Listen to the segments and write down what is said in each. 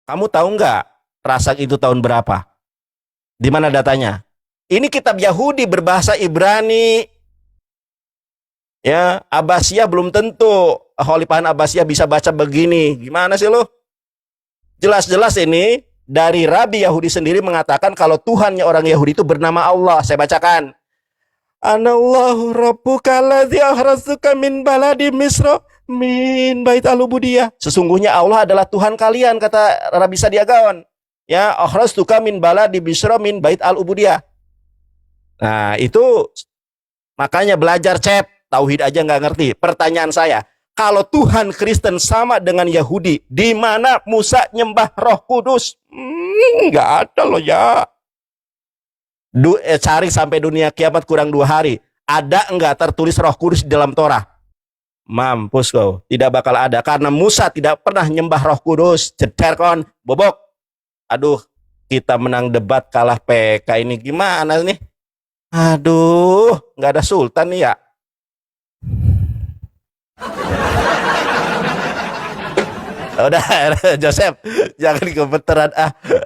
Kamu tahu nggak Rasak itu tahun berapa? Di mana datanya? Ini kitab Yahudi berbahasa Ibrani. Ya, Abbasiyah belum tentu Khalifahan Abbasiyah bisa baca begini. Gimana sih lo? Jelas-jelas ini dari Rabi Yahudi sendiri mengatakan kalau Tuhannya orang Yahudi itu bernama Allah. Saya bacakan. Anallahu rabbuka alladzi akhrajaka min baladi Misra min bait al-ubudiyah. Sesungguhnya Allah adalah Tuhan kalian, kata Rabi Sadiagaon. Ya, akhrajtuka min baladi Misra min bait al-ubudiyah. Nah, itu makanya belajar cep, tauhid aja nggak ngerti. Pertanyaan saya, kalau Tuhan Kristen sama dengan Yahudi, di mana Musa nyembah Roh Kudus? Nggak ada loh ya. Cari sampai dunia kiamat kurang 2 hari. Ada enggak tertulis Roh Kudus di dalam Torah? Mampus kau. Tidak bakal ada. Karena Musa tidak pernah nyembah Roh Kudus. Jeder kon. Bobok. Aduh. Kita menang debat kalah PK ini. Gimana nih? Aduh. Nggak ada sultan nih ya. Udah. Joseph. Jangan kebetulan.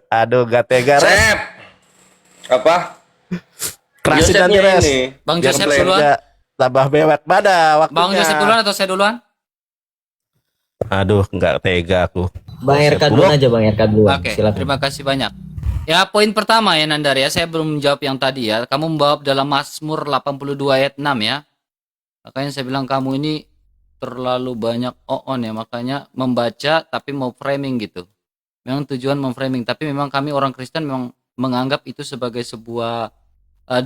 Aduh. Gak tega. Joseph. Apa? Kerasin nanti res. Bang Joseph duluan. Tambah mewek pada waktunya. Bang Joseph duluan atau saya duluan? Aduh, nggak tega aku. Bang RK duluan aja, Bang RK duluan. Oke, silakan. terima kasih banyak. Ya, poin pertama ya Nandar ya, saya belum menjawab yang tadi ya. Kamu membawa dalam Mazmur 82 ayat 6 ya. Makanya saya bilang kamu ini terlalu banyak on ya, makanya membaca tapi mau framing gitu. Memang tujuan memframing, tapi memang kami orang Kristen memang menganggap itu sebagai sebuah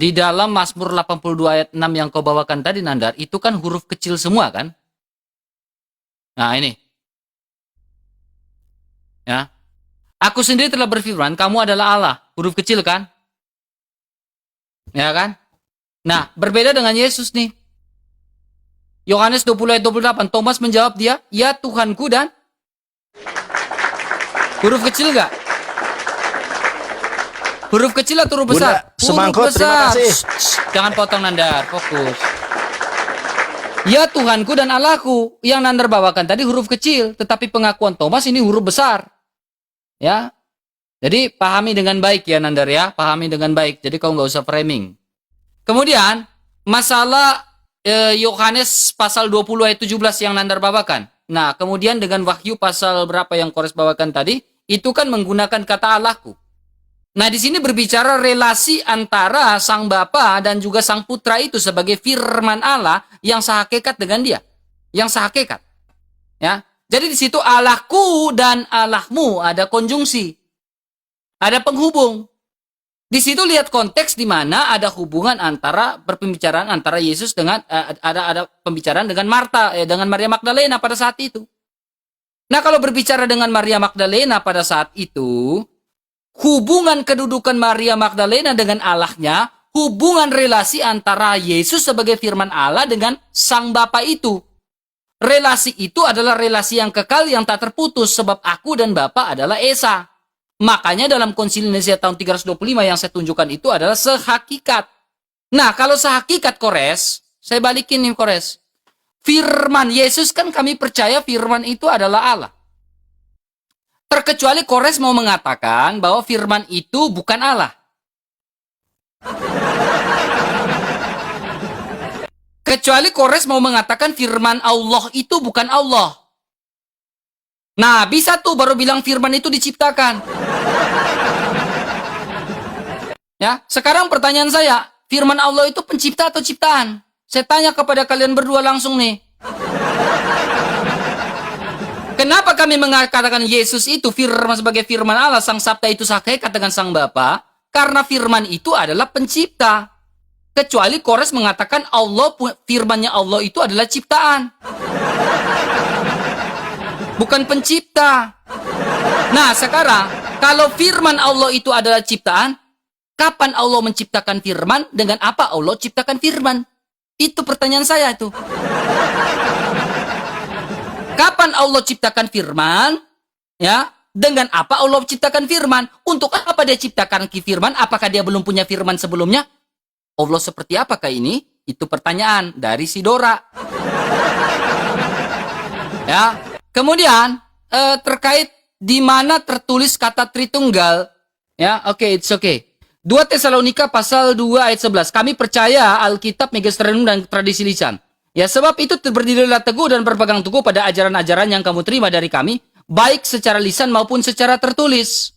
di dalam Mazmur 82 ayat 6 yang kau bawakan tadi Nandar, itu kan huruf kecil semua kan? Nah ini. Ya. Aku sendiri telah berfirman, kamu adalah Allah. Huruf kecil kan? Ya kan? Nah, berbeda dengan Yesus nih. Yohanes 20 ayat 28, Thomas menjawab dia, ya Tuhanku dan huruf kecil enggak? Huruf kecil atau huruf besar? Bunda, semangkut, huruf besar. terima kasih. Jangan potong Nandar, fokus. Ya Tuhanku dan Allahku, yang Nandar bawakan tadi huruf kecil, tetapi pengakuan Thomas ini huruf besar. Ya, jadi pahami dengan baik ya Nandar ya, pahami dengan baik. Jadi kau nggak usah framing. Kemudian masalah Yohanes pasal 20 ayat 17 yang Nandar bawakan. Nah, kemudian dengan Wahyu pasal berapa yang Kores bawakan tadi, itu kan menggunakan kata Allahku. Nah, di sini berbicara relasi antara Sang Bapa dan juga Sang Putra itu sebagai firman Allah yang sehakikat dengan dia. Yang sehakikat. Ya. Jadi di situ Allahku dan Allahmu ada konjungsi. Ada penghubung. Di situ lihat konteks di mana ada hubungan antara perpembicaraan antara Yesus dengan ada pembicaraan dengan Marta dengan Maria Magdalena pada saat itu. Nah, kalau berbicara dengan Maria Magdalena pada saat itu, hubungan kedudukan Maria Magdalena dengan Allahnya, hubungan relasi antara Yesus sebagai firman Allah dengan Sang Bapa itu. Relasi itu adalah relasi yang kekal yang tak terputus sebab aku dan Bapa adalah Esa. Makanya dalam Konsili Nicea tahun 325 yang saya tunjukkan itu adalah sehakikat. Nah, kalau sehakikat Kores, saya balikin nih Kores. Firman Yesus kan kami percaya firman itu adalah Allah. Terkecuali Kores mau mengatakan bahwa firman itu bukan Allah. Kecuali Kores mau mengatakan firman Allah itu bukan Allah. Nah, bisa tuh baru bilang firman itu diciptakan. Ya, sekarang pertanyaan saya, firman Allah itu pencipta atau ciptaan? Saya tanya kepada kalian berdua langsung nih. Kenapa kami mengatakan Yesus itu firman sebagai firman Allah, Sang Sabda itu sehakikat dengan Sang Bapa? Karena firman itu adalah pencipta. Kecuali Kores mengatakan Allah, firmannya Allah itu adalah ciptaan. Bukan pencipta. Nah, sekarang kalau firman Allah itu adalah ciptaan, kapan Allah menciptakan firman? Dengan apa Allah ciptakan firman? Itu pertanyaan saya itu. Kapan Allah ciptakan firman? Ya, dengan apa Allah ciptakan firman? Untuk apa dia ciptakan firman? Apakah dia belum punya firman sebelumnya? Allah seperti apakah ini? Itu pertanyaan dari si Dora. Ya, kemudian terkait di mana tertulis kata Tritunggal, ya, oke, it's okay. 2 Tesalonika pasal 2 ayat 11. Kami percaya Alkitab, Magisterium dan tradisi lisan. Ya, sebab itu berdirilah teguh dan berpegang teguh pada ajaran-ajaran yang kamu terima dari kami, baik secara lisan maupun secara tertulis.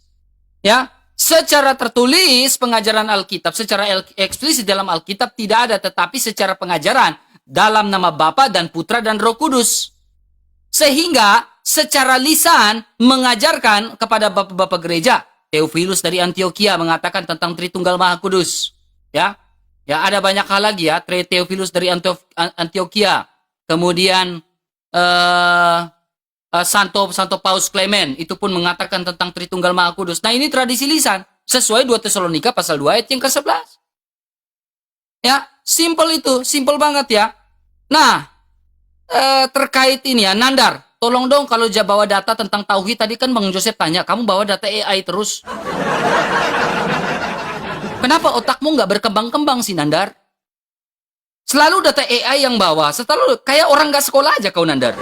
Ya, secara tertulis pengajaran Alkitab, secara eksplisit dalam Alkitab tidak ada, tetapi secara pengajaran dalam nama Bapa dan Putra dan Roh Kudus. Sehingga secara lisan mengajarkan kepada bapak-bapak gereja. Theophilus dari Antioquia mengatakan tentang Tritunggal Maha Kudus. Ya, ya ada banyak hal lagi ya. Theophilus dari Antioquia. Kemudian Santo Paus Clement itu pun mengatakan tentang Tritunggal Maha Kudus. Nah, ini tradisi lisan sesuai 2 Tesalonika pasal 2 ayat yang ke-11. Ya, simple itu, simple banget ya. Nah, terkait ini ya, Nandar, tolong dong kalau bawa data tentang tauhid. Tadi kan Bang Joseph tanya, kamu bawa data AI terus. Kenapa otakmu nggak berkembang-kembang sih, Nandar? Selalu data AI yang bawa, selalu kayak orang nggak sekolah aja kau, Nandar.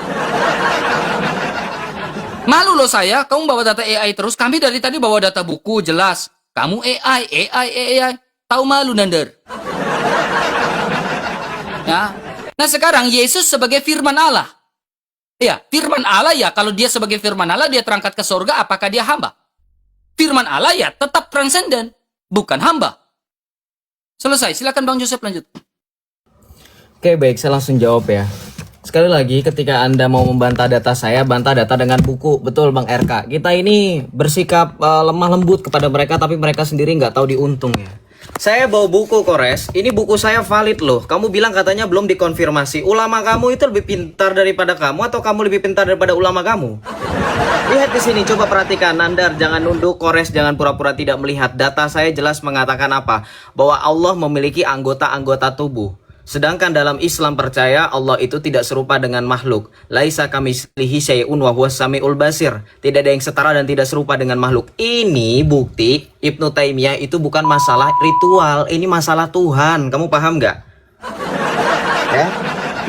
Malu loh saya, kamu bawa data AI terus. Kami dari tadi bawa data buku, jelas. Kamu AI. Tahu malu, Nandar. Ya. Nah, sekarang Yesus sebagai firman Allah. Ya, firman Allah ya, kalau dia sebagai firman Allah, dia terangkat ke surga, apakah dia hamba? Firman Allah ya tetap transenden, bukan hamba. Selesai, silakan Bang Joseph lanjut. Oke, baik, saya langsung jawab ya. Sekali lagi, ketika Anda mau membantah data saya, bantah data dengan buku. Betul Bang RK, kita ini bersikap lemah lembut kepada mereka, tapi mereka sendiri nggak tahu diuntung ya. Saya bawa buku Kores, ini buku saya valid loh. Kamu bilang katanya belum dikonfirmasi. Ulama kamu itu lebih pintar daripada kamu atau kamu lebih pintar daripada ulama kamu? Lihat di sini, coba perhatikan. Nandar, jangan nunduk. Kores, jangan pura-pura tidak melihat. Data saya jelas mengatakan apa? Bahwa Allah memiliki anggota-anggota tubuh. Sedangkan dalam Islam percaya Allah itu tidak serupa dengan makhluk. Laisa kamitslihi syai'un wa huwas samiul basir. Tidak ada yang setara dan tidak serupa dengan makhluk. Ini bukti Ibnu Taimiyah itu bukan masalah ritual, ini masalah Tuhan. Kamu paham nggak? Ya.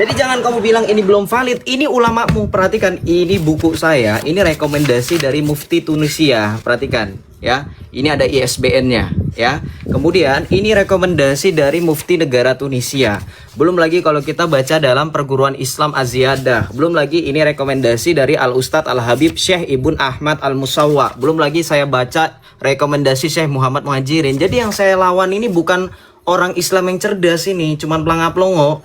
Jadi jangan kamu bilang ini belum valid. Ini ulamamu. Perhatikan, ini buku saya. Ini rekomendasi dari Mufti Tunisia. Perhatikan ya. Ini ada ISBN-nya ya. Kemudian ini rekomendasi dari Mufti negara Tunisia. Belum lagi kalau kita baca dalam Perguruan Islam Az-Ziyadah. Belum lagi ini rekomendasi dari Al-Ustadz Al-Habib Syekh Ibn Ahmad Al-Musawwa. Belum lagi saya baca rekomendasi Syekh Muhammad Muhajirin. Jadi yang saya lawan ini bukan orang Islam yang cerdas ini, cuman pelangap-pelongo.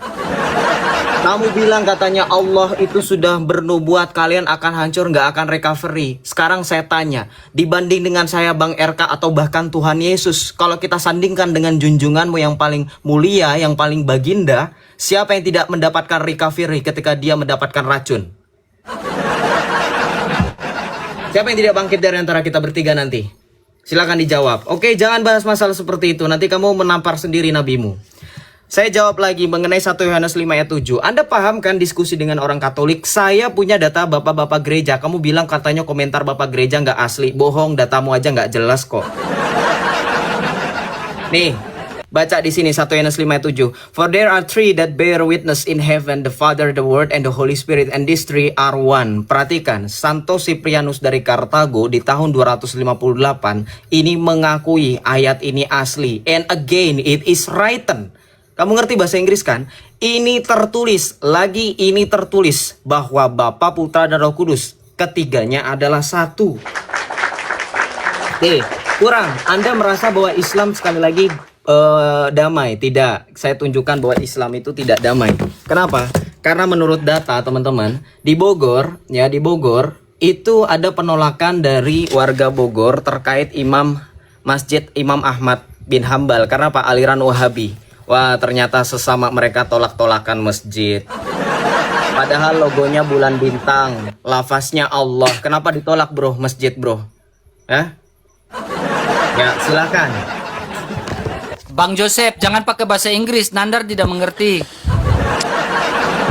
Kamu bilang katanya Allah itu sudah bernubuat kalian akan hancur, nggak akan recovery. Sekarang saya tanya, dibanding dengan saya Bang RK atau bahkan Tuhan Yesus, kalau kita sandingkan dengan junjunganmu yang paling mulia, yang paling baginda, siapa yang tidak mendapatkan recovery ketika dia mendapatkan racun? Siapa yang tidak bangkit dari antara kita bertiga nanti? Silakan dijawab. Oke, jangan bahas masalah seperti itu, nanti kamu menampar sendiri nabimu. Saya jawab lagi mengenai 1 Yohanes 5 ayat 7. Anda paham kan diskusi dengan orang Katolik? Saya punya data bapak-bapak gereja. Kamu bilang katanya komentar bapak gereja nggak asli. Bohong, datamu aja nggak jelas kok. Nih, baca di sini 1 Yohanes 5 ayat 7. For there are three that bear witness in heaven, the Father, the Word, and the Holy Spirit, and these three are one. Perhatikan, Santo Cyprianus dari Kartago di tahun 258 ini mengakui ayat ini asli. And again, it is written. Kamu ngerti bahasa Inggris kan? Ini tertulis, lagi ini tertulis bahwa Bapa, Putra, dan Roh Kudus ketiganya adalah satu. Kurang. Anda merasa bahwa Islam sekali lagi damai? Tidak. Saya tunjukkan bahwa Islam itu tidak damai. Kenapa? Karena menurut data teman-teman, di Bogor itu ada penolakan dari warga Bogor terkait Masjid Imam Ahmad bin Hambal. Karena apa? Aliran Wahabi. Wah, ternyata sesama mereka tolak-tolakan masjid. Padahal logonya bulan bintang, lafaznya Allah. Kenapa ditolak bro, masjid bro? Ya, silakan. Bang Joseph, jangan pakai bahasa Inggris. Nandar tidak mengerti.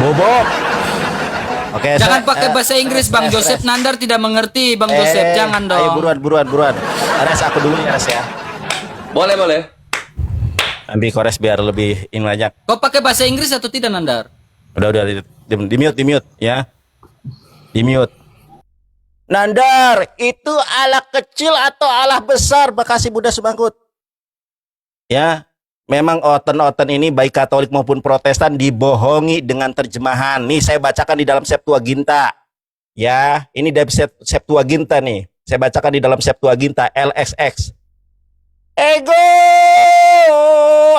Bobo. Oke, jangan pakai bahasa Inggris, Bang Joseph. Nandar tidak mengerti, Bang Joseph. Jangan dong. Ayo buruan. Res aku dulu ya, Res ya. Boleh. Nanti Kores biar lebih ini banyak. Kau pakai bahasa Inggris atau tidak, Nandar? Udah di mute ya. Di mute. Nandar, itu Allah kecil atau Allah besar? Makasih Bunda Semangkut. Ya, memang oten-oten ini baik Katolik maupun Protestan dibohongi dengan terjemahan. Nih saya bacakan di dalam Septuaginta. Ya, ini dari Septuaginta nih. Saya bacakan di dalam Septuaginta LXX. Ego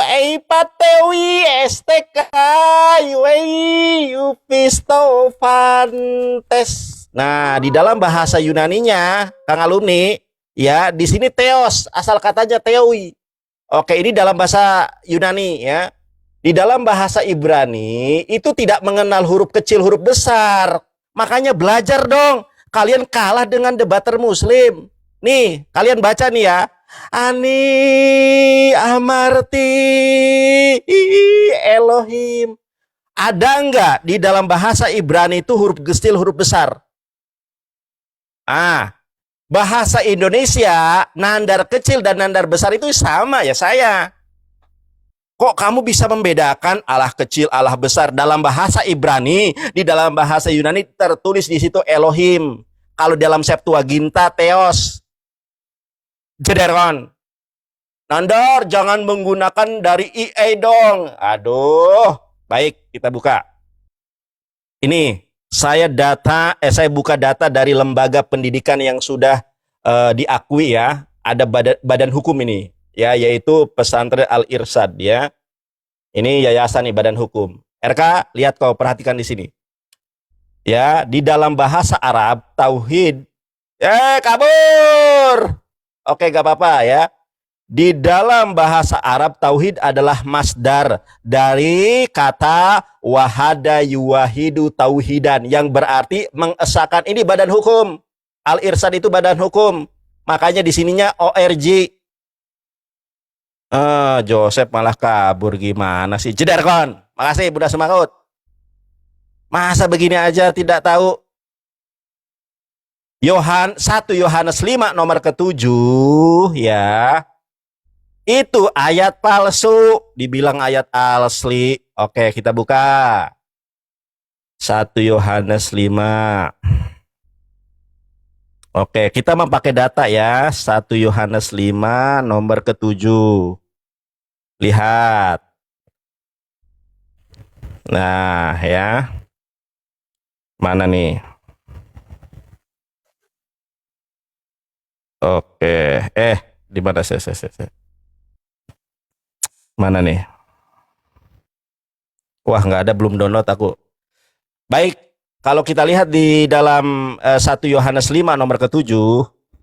eipatewi estekai wei upisto fantes. Nah, di dalam bahasa Yunaninya, Kang Alumni, ya, di sini theos, asal katanya theoi. Oke, ini dalam bahasa Yunani ya. Di dalam bahasa Ibrani itu tidak mengenal huruf kecil, huruf besar. Makanya belajar dong. Kalian kalah dengan debater Muslim. Nih, kalian baca nih ya. Ani amarti Elohim. Ada enggak di dalam bahasa Ibrani itu huruf kecil, huruf besar? Bahasa Indonesia, nandar kecil dan nandar besar itu sama ya saya. Kok kamu bisa membedakan Allah kecil, Allah besar? Dalam bahasa Ibrani, di dalam bahasa Yunani tertulis di situ Elohim. Kalau dalam Septuaginta Theos. Jederon. Nandar jangan menggunakan dari IE dong. Aduh. Baik, kita buka. Ini saya buka data dari lembaga pendidikan yang sudah diakui ya, ada badan hukum ini ya, yaitu Pesantren Al Irsyad ya. Ini yayasan nih, badan hukum. RK, lihat kau, perhatikan di sini. Ya, di dalam bahasa Arab tauhid kabur. Oke, gak apa-apa ya. Di dalam bahasa Arab tauhid adalah masdar dari kata wahada yuwahidu tauhidan yang berarti mengesahkan. Ini badan hukum. Al Irsyad itu badan hukum. Makanya di sininya ORG. Joseph malah kabur, gimana sih? Jederkon. Makasih Bunda Semangkut. Masa begini aja tidak tahu? 1 Yohanes 5 nomor ke-7 ya. Itu ayat palsu, dibilang ayat asli. Oke, kita buka. 1 Yohanes 5. Oke, kita mau pakai data ya. 1 Yohanes 5 nomor ke-7. Lihat. Nah, ya. Mana nih? Oke, di mana saya? Mana nih? Wah, nggak ada, belum download aku. Baik, kalau kita lihat di dalam 1 Yohanes 5 nomor ke-7,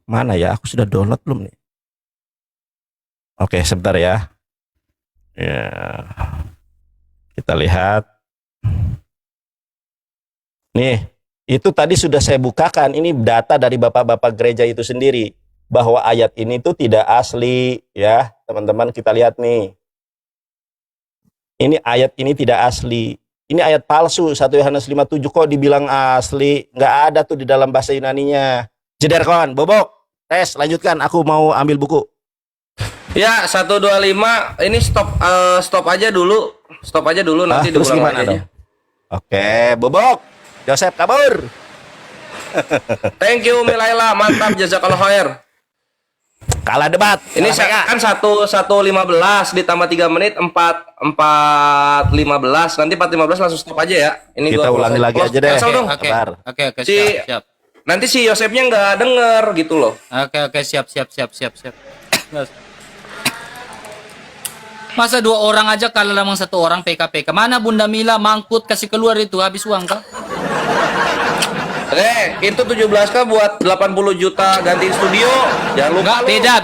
mana ya? Aku sudah download belum nih? Oke, sebentar ya. Ya. Kita lihat. Nih, itu tadi sudah saya bukakan. Ini data dari bapak-bapak gereja itu sendiri, bahwa ayat ini tuh tidak asli ya, teman-teman. Kita lihat nih. Ini ayat ini tidak asli. Ini ayat palsu. 1 Yohanes 5:7 kok dibilang asli? Nggak ada tuh di dalam bahasa Yunaninya. Jeder kawan, Bobok. Tes, lanjutkan. Aku mau ambil buku. Ya, 125. Ini stop aja dulu. Stop aja dulu, nanti Terus diulang gimana lagi aja. dong? Oke, Bobok. Joseph kabur. Thank you Milaila, mantap, jazakallah khair. Kalah debat. Ini kalah kan 1:15 ditambah 3 menit 4:15. Nanti 4:15 langsung stop aja ya. Ini kita ulangi lagi aja deh. Cancel dong. Oke, Si- siap. Nanti si Yosepnya nggak denger gitu loh. Oke, siap. Masa 2 orang aja kalau memang 1 orang PKP. Kemana Bunda Mila Mangkut kasih keluar itu, habis uang kah? Itu 17K buat 80 juta ganti studio. Jangan lupa. Enggak, lu. beda.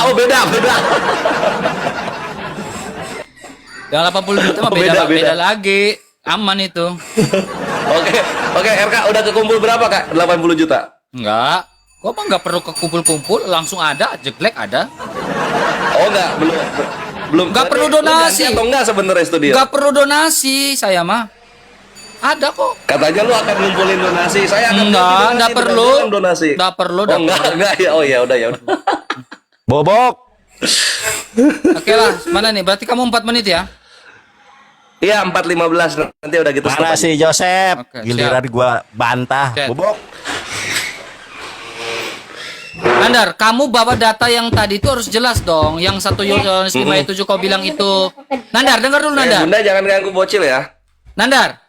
Oh, beda. Yang 80 juta mah Oh, beda beda. lagi. Aman itu. Oke, RK udah kekumpul berapa Kak? 80 juta. Enggak. Kok mah enggak perlu kekumpul-kumpul, langsung ada, jeglek ada. Oh, belum. Nggak perlu Lu donasi. ganti atau enggak sebenarnya studio? Enggak perlu donasi, saya mah. Ada kok. Katanya lu akan ngumpulin donasi. Saya akan Enggak perlu. donasi. Enggak perlu, Oh, enggak ya. Oh ya udah. Bobok. Oke lah, mana nih? Berarti kamu 4 menit ya? Iya, 4:15 nanti udah gitu stop Mana aja. sih Joseph? Oke, Giliran gua bantah. Siap. Bobok. Nandar, kamu bawa data yang tadi itu harus jelas dong. Yang 1 Yohanes 5 ayat 7 kau bilang itu. Nandar, dengar dulu Nandar. Bunda jangan ganggu bocil ya. Nandar,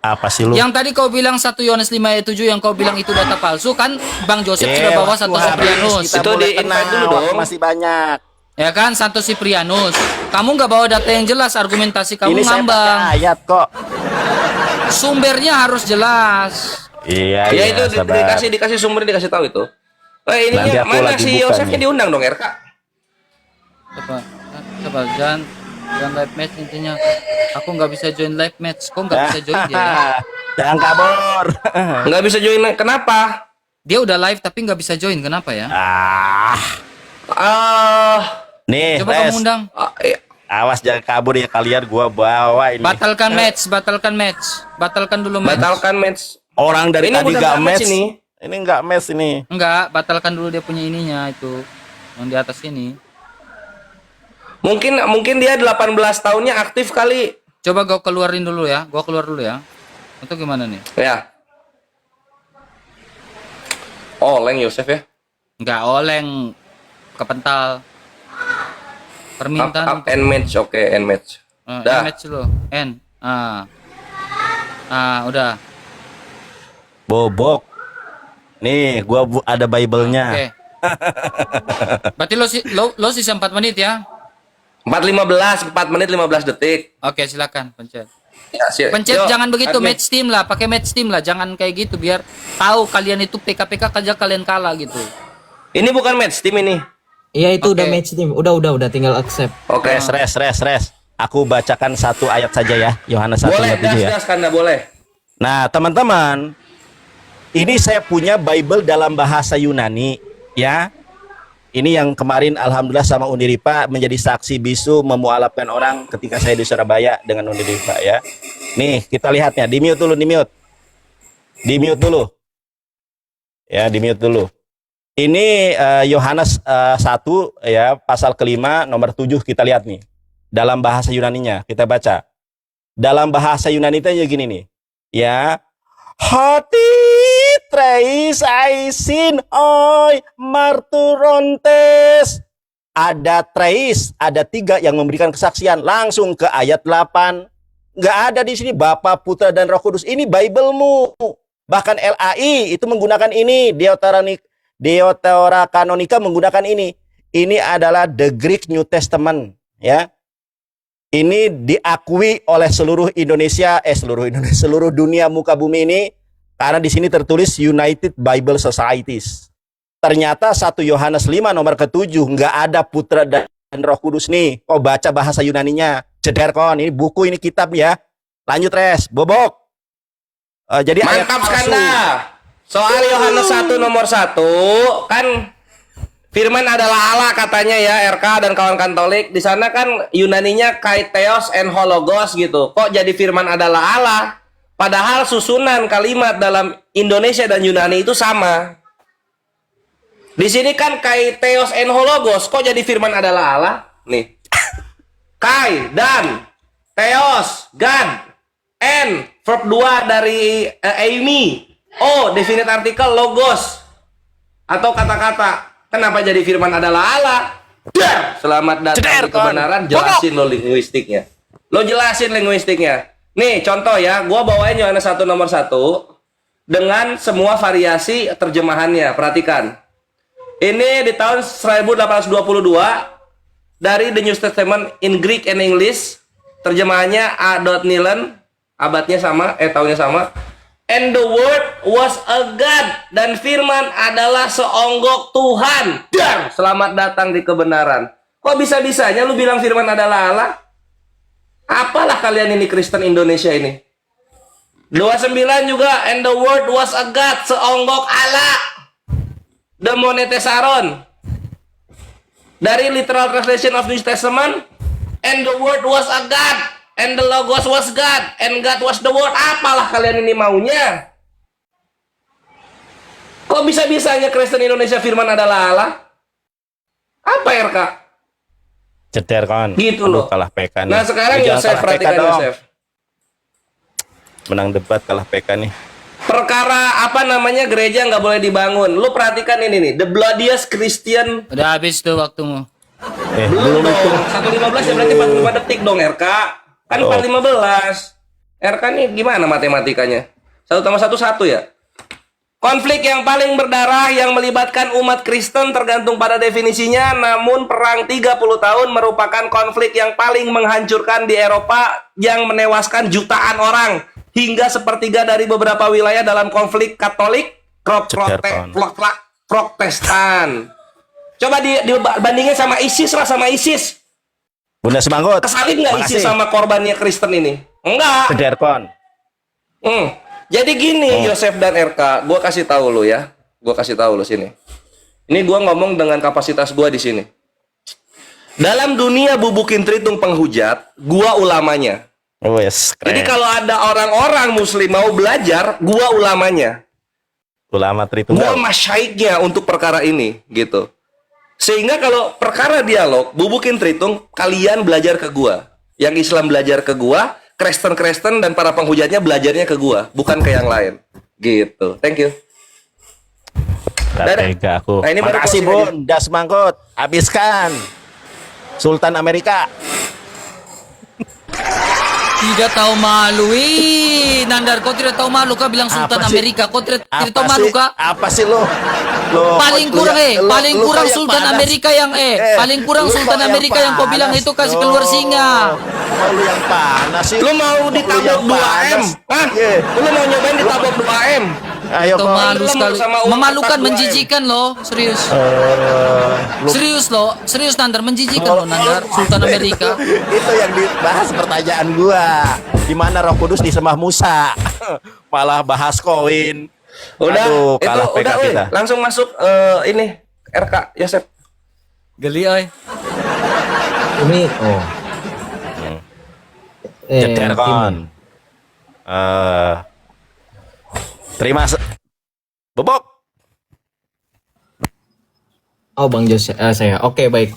Apa sih lu? yang tadi kau bilang 1 Yohanes 5 ayat 7 yang kau bilang itu data palsu kan Bang Joseph sudah bawa 1 Siprianus. Itu di-invite dulu dong. Masih banyak. Ya kan, 1 Siprianus. Kamu nggak bawa data yang jelas, argumentasi kamu Ini saya ngambang. pakai ayat kok. Sumbernya harus jelas. Iya, Ya iya, itu sabar. dikasih sumber, dikasih tahu itu. Nanti Ininya aku mana lagi si buka Yosefnya nih. diundang dong RK. Coba jangan live match intinya. Aku nggak bisa join live match. Kok nggak bisa join dia? Ya? Jangan kabur. Nggak bisa join, kenapa? Dia udah live tapi nggak bisa join. Kenapa ya? Nih, Coba kamu undang. Iya. awas jangan kabur ya kalian, gua bawa ini. Batalkan match, batalkan match. Batalkan dulu match. Batalkan match. Orang dari Ini tadi udah gak nggak match match ini. Ini nggak match ini. Enggak, batalkan dulu dia punya ininya itu. Yang di atas ini. Mungkin dia 18 tahunnya aktif kali. Coba gua keluarin dulu ya. Gua keluar dulu ya. Itu gimana nih? Ya. Oleng Yosef ya. Enggak, oleng kepental. Permintaan Up and match, oke, and match. Dah. match lo. N. Udah. Bobok. Nih, gua ada Bible-nya. Oke. Berarti lo sisa 4 menit ya? 4 menit 15 detik. Oke, silakan pencet. Ya, Pencet Yo, jangan begitu, admin. match team lah, pakai match team lah, jangan kayak gitu biar tahu kalian itu PKPK aja kalian kalah gitu. Ini bukan match tim ini. Iya itu udah Oke. match team. Udah tinggal accept. Oke. Res. Aku bacakan 1 ayat saja ya. Yohanes 1 Boleh, ayat 7 ya. gas Kanda, boleh. Nah, teman-teman, ini saya punya Bible dalam bahasa Yunani, ya. Ini yang kemarin alhamdulillah sama Uniripa menjadi saksi bisu memualafkan orang ketika saya di Surabaya dengan Uniripa ya. Nih, kita lihatnya. Di mute dulu, di mute. Di mute dulu. Ya, di mute dulu. Ini Yohanes 1 ya, pasal kelima nomor 7 kita lihat nih. Dalam bahasa Yunaninya kita baca. Dalam bahasa Yunani itu gini nih. Ya. Hoti treis aisin oi marturontes. Ada treis, ada 3 yang memberikan kesaksian. Langsung ke ayat 8. Nggak ada di sini Bapa, Putra, dan Roh Kudus. Ini Bible-mu. Bahkan LAI itu menggunakan ini. Deuterocanon Canonica menggunakan ini. Ini adalah the Greek New Testament. Ya. Ini diakui oleh seluruh dunia muka bumi ini karena di sini tertulis United Bible Societies. Ternyata 1 Yohanes 5 nomor ke-7 nggak ada Putra dan Roh Kudus nih. Oh, baca bahasa Yunaninya. Ceder kon, ini buku, ini kitab ya. Lanjut res, Bobok. Jadi ayat Mantap palsu. Skanda. Soal Yohanes 1 nomor 1 kan firman adalah Allah katanya ya, RK dan kawan Katolik. Di sana kan Yunaninya Kaiteos and Hologos gitu. Kok jadi firman adalah Allah? Padahal susunan kalimat dalam Indonesia dan Yunani itu sama. Di sini kan Kaiteos and Hologos, kok jadi firman adalah Allah? Nih. Kai dan Theos, God, and verb 2 dari Amy. Oh, definite artikel logos atau kata-kata. Kenapa jadi firman adalah Allah? Selamat datang di kebenaran. Jelasin lo linguistiknya. Lo jelasin linguistiknya. Nih contoh ya, gua bawain Yohanes 1 nomor 1 dengan semua variasi terjemahannya. Perhatikan. Ini di tahun 1822 dari The New Testament in Greek and English. Terjemahannya A. Nilen, abadnya sama, tahunnya sama. And the word was a God, dan firman adalah seonggok Tuhan. Dan selamat datang di kebenaran. Kok bisa-bisanya lu bilang firman adalah Allah? Apalah kalian ini Kristen Indonesia ini? 29 juga, and the word was a God, seonggok Allah. The Monetesaron. Dari literal translation of New Testament, and the word was a God, and the logos was God, and God was the word. Apalah kalian ini maunya? Kok bisa-bisanya Kristen Indonesia firman adalah Allah? Apa RK? Ceder kon. Gitu Aduh, loh. kalah PK nih. Nah sekarang Jangan Yosef, kalah PK perhatikan dong. Yosef. Menang debat kalah PK nih. perkara apa namanya gereja nggak boleh dibangun. Lu perhatikan ini nih, the bloodiest Christian. Udah habis tuh waktumu. Belum dong. 1.15 ya berarti 45 detik dong RK. Kan 4.15. RK nih gimana matematikanya? 1 tambah 1 1 ya. Konflik yang paling berdarah yang melibatkan umat Kristen tergantung pada definisinya, namun perang 30 tahun merupakan konflik yang paling menghancurkan di Eropa yang menewaskan jutaan orang hingga sepertiga dari beberapa wilayah dalam konflik Katolik Protestan. Coba dibandingin sama ISIS lah, sama ISIS. Bunda Semanggut. Kesalin nggak ISIS sama korbannya Kristen ini? Enggak. Cederkon. Jadi gini, Yosef dan RK, gua kasih tahu lu ya. Gua kasih tahu lu sini. Ini gua ngomong dengan kapasitas gua di sini. Dalam dunia bubukin tritung penghujat, gua ulamanya. Oh yes, keren. Jadi kalau ada orang-orang muslim mau belajar, gua ulamanya. Ulama Gua Tritunggal. masyaiknya untuk perkara ini, gitu. Sehingga kalau perkara dialog, bubukin tritung, kalian belajar ke gua. Yang Islam belajar ke gua, Kristen dan para penghujatnya belajarnya ke gua, bukan ke yang lain. Gitu. Thank you. Gak tega aku. Nah, ini baru Makasih closing aja. Bun, Das Manggut. Habiskan. Sultan Amerika. Tidak tahu malu. Ih, Nandar, kau tidak tahu malu kah bilang Sultan Apa sih? Amerika? Kau tidak tahu Apa malu sih? kah? Apa sih lo? Paling kurang paling kurang Sultan Amerika yang paling kurang Sultan Amerika yang kau bilang itu kasih keluar singa. Oh, lu yang panas sih. Lu mau ditabok 2M? Hah? Lu mau nyobain ditabok 2M? Ayo Itu kok. malu Lu sekali. sama umat Memalukan, 42M. menjijikan loh, serius. Lu- Serius loh, serius Nandar, menjijikan loh Nandar, Sultan Amerika. Itu yang dibahas pertanyaan gua. Di mana Roh Kudus disembah Musa? Malah bahas koin. Udah, Aduh, itu kalah PK udah, woi. kita. Langsung masuk ini RK Yosef. Geli oi. Ini Cederkon. Terima Bobok. Bang Jos, saya. Oke, baik.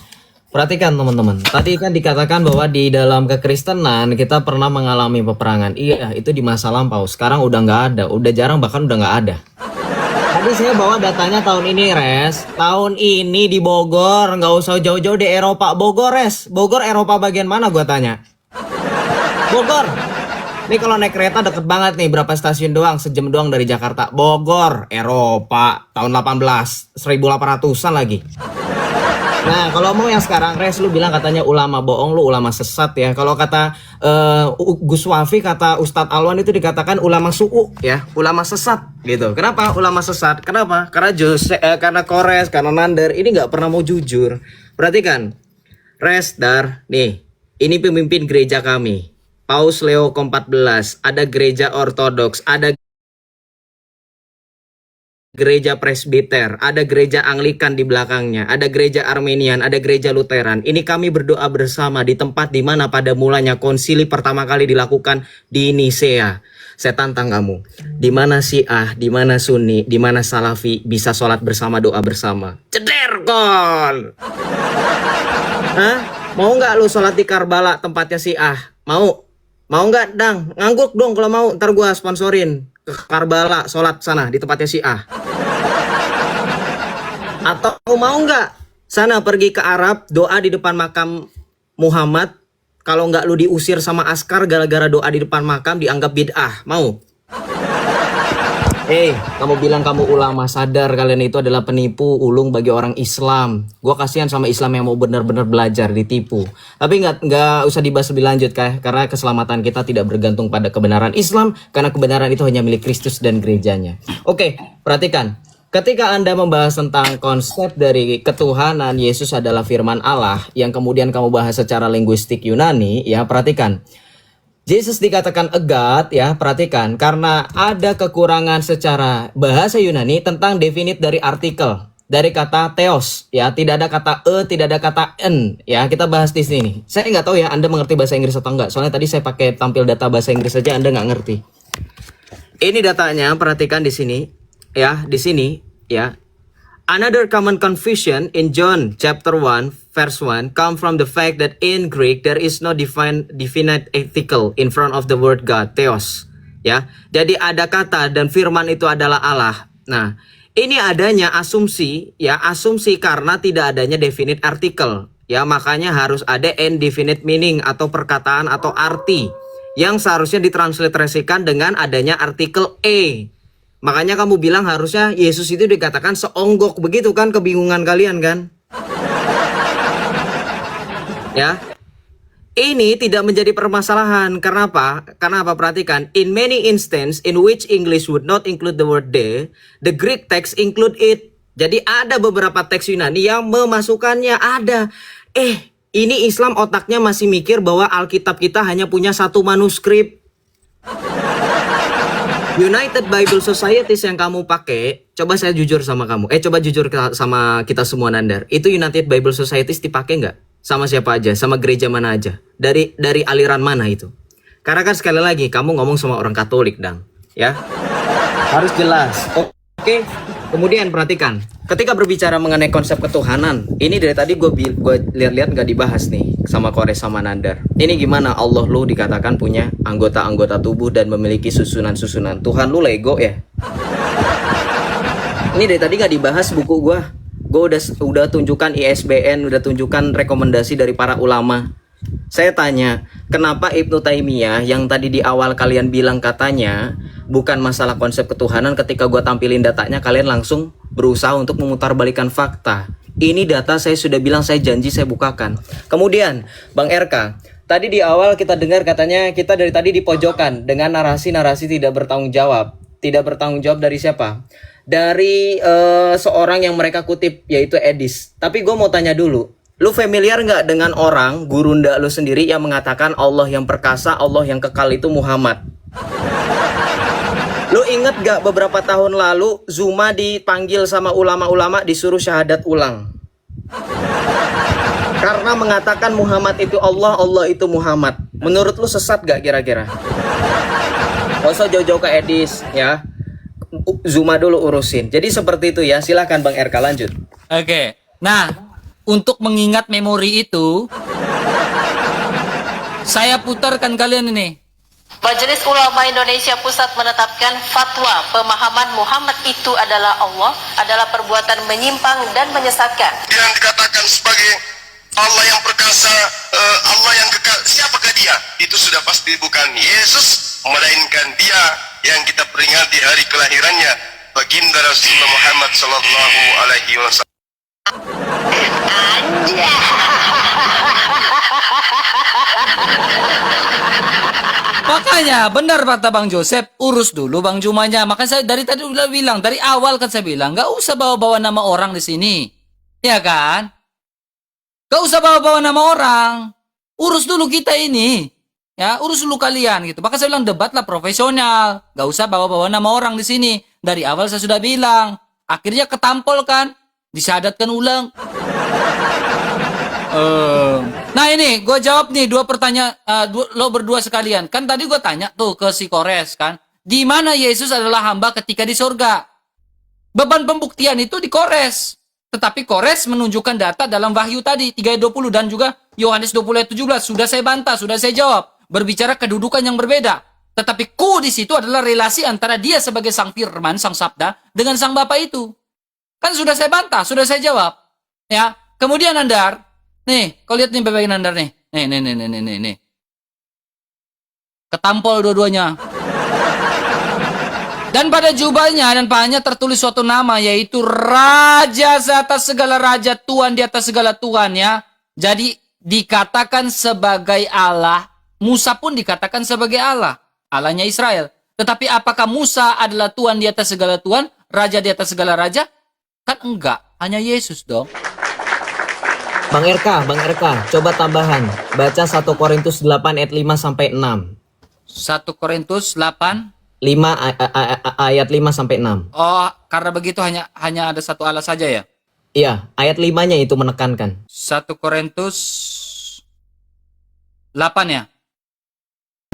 Perhatikan teman-teman. Tadi kan dikatakan bahwa di dalam kekristenan kita pernah mengalami peperangan. Iya, itu di masa lampau. Sekarang udah nggak ada. Udah jarang, bahkan udah nggak ada. Tadi saya bawa datanya tahun ini, Res. Tahun ini di Bogor, nggak usah jauh-jauh di Eropa. Bogor, Res. Bogor, Eropa bagian mana gua tanya? Bogor. Ini kalau naik kereta deket banget nih, berapa stasiun doang, sejam doang dari Jakarta. Bogor, Eropa, tahun 1800-an lagi. Nah, kalau mau yang sekarang, Res, lu bilang katanya ulama bohong, lu ulama sesat ya. Kalau kata Gus Wafi, kata Ustadz Alwan itu dikatakan ulama su'u ya, ulama sesat gitu. Kenapa ulama sesat? Kenapa? Karena Kores, karena Nander ini nggak pernah mau jujur. Perhatikan, Res, Dar, nih, ini pemimpin gereja kami. Paus Leo ke-14, ada gereja ortodoks, ada gereja presbiter, ada gereja Anglikan di belakangnya, ada gereja Armenian, ada gereja Lutheran. Ini kami berdoa bersama di tempat di mana pada mulanya konsili pertama kali dilakukan di Nisea. Saya tantang kamu, di mana Syiah, di mana Sunni, di mana Salafi bisa sholat bersama, doa bersama. Cederkon! Hah? Mau nggak lu sholat di Karbala tempatnya Syiah? Mau? Mau nggak, Dang? Ngangguk dong kalau mau, ntar gua sponsorin ke Karbala, sholat sana di tempatnya Syiah. Atau mau nggak sana pergi ke Arab, doa di depan makam Muhammad, kalau nggak lu diusir sama askar gara-gara doa di depan makam dianggap bid'ah. Mau? Kamu bilang kamu ulama, sadar kalian itu adalah penipu ulung bagi orang Islam. Gua kasihan sama Islam yang mau benar-benar belajar ditipu. Tapi nggak usah dibahas lebih lanjut karena keselamatan kita tidak bergantung pada kebenaran Islam, karena kebenaran itu hanya milik Kristus dan gerejanya. Oke, perhatikan. Ketika Anda membahas tentang konsep dari ketuhanan Yesus adalah firman Allah yang kemudian kamu bahas secara linguistik Yunani, ya perhatikan. Yesus dikatakan a God, ya perhatikan, karena ada kekurangan secara bahasa Yunani tentang definite dari artikel, dari kata theos, ya tidak ada kata tidak ada kata en, ya kita bahas di sini. Saya nggak tahu ya Anda mengerti bahasa Inggris atau enggak, soalnya tadi saya pakai tampil data bahasa Inggris saja Anda nggak ngerti. Ini datanya, perhatikan di sini, ya di sini, ya. Another common confusion in John chapter 1 verse 1 come from the fact that in Greek there is no definite article in front of the word God, theos. Ya, jadi ada kata dan firman itu adalah Allah. Nah, ini adanya asumsi, ya, asumsi karena tidak adanya definite artikel. Ya, makanya harus ada indefinite meaning atau perkataan atau arti yang seharusnya ditransliterasikan dengan adanya artikel e. Makanya kamu bilang harusnya Yesus itu dikatakan seonggok, begitu kan, kebingungan kalian kan? Ya. Ini tidak menjadi permasalahan. Karena apa? Karena apa? Perhatikan. In many instances in which English would not include the word the Greek text include it. Jadi ada beberapa teks Yunani yang memasukkannya. Ada. Ini Islam otaknya masih mikir bahwa Alkitab kita hanya punya satu manuskrip. United Bible Societies yang kamu pakai, coba saya jujur sama kamu. Coba jujur sama kita semua, Nandar. Itu United Bible Societies dipakai nggak? Sama siapa aja? Sama gereja mana aja? Dari aliran mana itu? Karena kan sekali lagi kamu ngomong sama orang Katolik, Dang. Ya, harus jelas. Oke. Kemudian perhatikan, ketika berbicara mengenai konsep ketuhanan, ini dari tadi gue lihat-lihat nggak dibahas nih sama Kores sama Nandar. Ini gimana Allah lu dikatakan punya anggota-anggota tubuh dan memiliki susunan-susunan. Tuhan lu Lego ya? Ini dari tadi nggak dibahas buku gue. Gue udah tunjukkan ISBN, udah tunjukkan rekomendasi dari para ulama. Saya tanya, kenapa Ibnu Taimiyah yang tadi di awal kalian bilang katanya bukan masalah konsep ketuhanan, ketika gue tampilin datanya kalian langsung berusaha untuk memutarbalikkan fakta. Ini data saya sudah bilang, saya janji saya bukakan. Kemudian, Bang RK, tadi di awal kita dengar katanya kita dari tadi di pojokan dengan narasi-narasi tidak bertanggung jawab. Tidak bertanggung jawab dari siapa? Dari seorang yang mereka kutip, yaitu Edis. Tapi gue mau tanya dulu, lu familiar nggak dengan orang gurunda lu sendiri yang mengatakan Allah yang perkasa, Allah yang kekal itu Muhammad? Lu inget gak beberapa tahun lalu Zuma dipanggil sama ulama-ulama disuruh syahadat ulang karena mengatakan Muhammad itu Allah, Allah itu Muhammad. Menurut lu sesat gak kira-kira? Gak usah jauh-jauh ke Edis ya, Zuma dulu urusin. Jadi seperti itu ya. Silahkan Bang RK lanjut. Oke. Nah, untuk mengingat memori itu, saya putarkan kalian ini. Majelis Ulama Indonesia Pusat menetapkan fatwa pemahaman Muhammad itu adalah Allah adalah perbuatan menyimpang dan menyesatkan. Yang dikatakan sebagai Allah yang perkasa, Allah yang kekal, siapakah dia? Itu sudah pasti bukan Yesus, melainkan dia yang kita peringati hari kelahirannya, baginda Rasulullah Muhammad sallallahu alaihi wasallam. Makanya benar kata Bang Joseph, urus dulu Bang Jumanya. Makanya saya dari tadi udah bilang, dari awal kan saya bilang, gak usah bawa-bawa nama orang di sini, ya kan? Gak usah bawa-bawa nama orang, urus dulu kita ini, ya, urus dulu kalian gitu. Maka saya bilang debatlah profesional, gak usah bawa-bawa nama orang di sini. Dari awal saya sudah bilang, akhirnya ketampol kan, disyahadatkan ulang. Nah ini gue jawab nih dua pertanyaan, lo berdua sekalian. Kan tadi gue tanya tuh ke si Kores kan, di mana Yesus adalah hamba ketika di sorga? Beban pembuktian itu di Kores. Tetapi Kores menunjukkan data dalam Wahyu tadi 3:20 dan juga Yohanes 20:17. Sudah saya bantah, sudah saya jawab. Berbicara kedudukan yang berbeda. Tetapi ku di situ adalah relasi antara dia sebagai sang firman, sang sabda dengan sang Bapa itu. Kan sudah saya bantah, sudah saya jawab. Ya. Kemudian Nandar, nih, kau lihat nih bagian Nandar nih. Nih. Ketampol dua-duanya. Dan pada jubahnya dan pahanya tertulis suatu nama, yaitu Raja atas segala raja, Tuhan di atas segala Tuhan ya. Jadi dikatakan sebagai Allah. Musa pun dikatakan sebagai Allah. Allahnya Israel. Tetapi apakah Musa adalah Tuhan di atas segala Tuhan, Raja di atas segala raja? Kan enggak, hanya Yesus dong. Bang RK, coba tambahan. Baca 1 Korintus 8 ayat 5 sampai 6. 1 Korintus 8 ayat 5 sampai 6. Oh, karena begitu hanya ada satu Allah saja ya? Iya, ayat 5-nya itu menekankan. 1 Korintus 8 ya?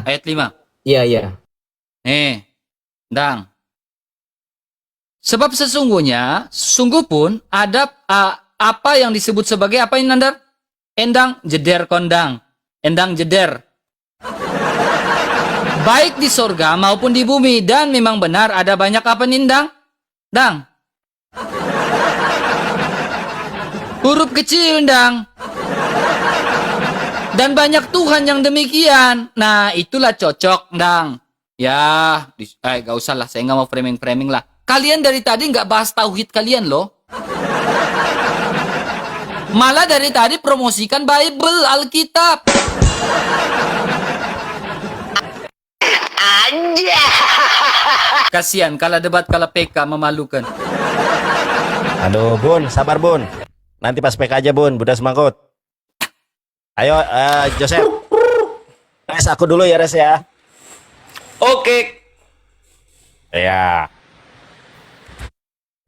Ayat 5. Iya. Nih, Dang. Sebab sungguh pun ada apa yang disebut sebagai apa ini Nandar? Endang, jeder, kondang. Endang, jeder. baik di sorga maupun di bumi. Dan memang benar ada banyak apa nindang? Dang. Huruf kecil, Dang. Dan banyak Tuhan yang demikian. Nah, itulah cocok, Dang. Ya, gak usah lah. Saya gak mau framing-framing lah. Kalian dari tadi gak bahas tauhid kalian loh. Malah dari tadi promosikan Bible, Alkitab. Kasihan, kalah debat, kalah PK, memalukan. Aduh, Bun, sabar Bun. Nanti pas PK aja Bun, Buddha semangkut. Ayo, Joseph. Res, aku dulu ya Res ya. Oke. Ya.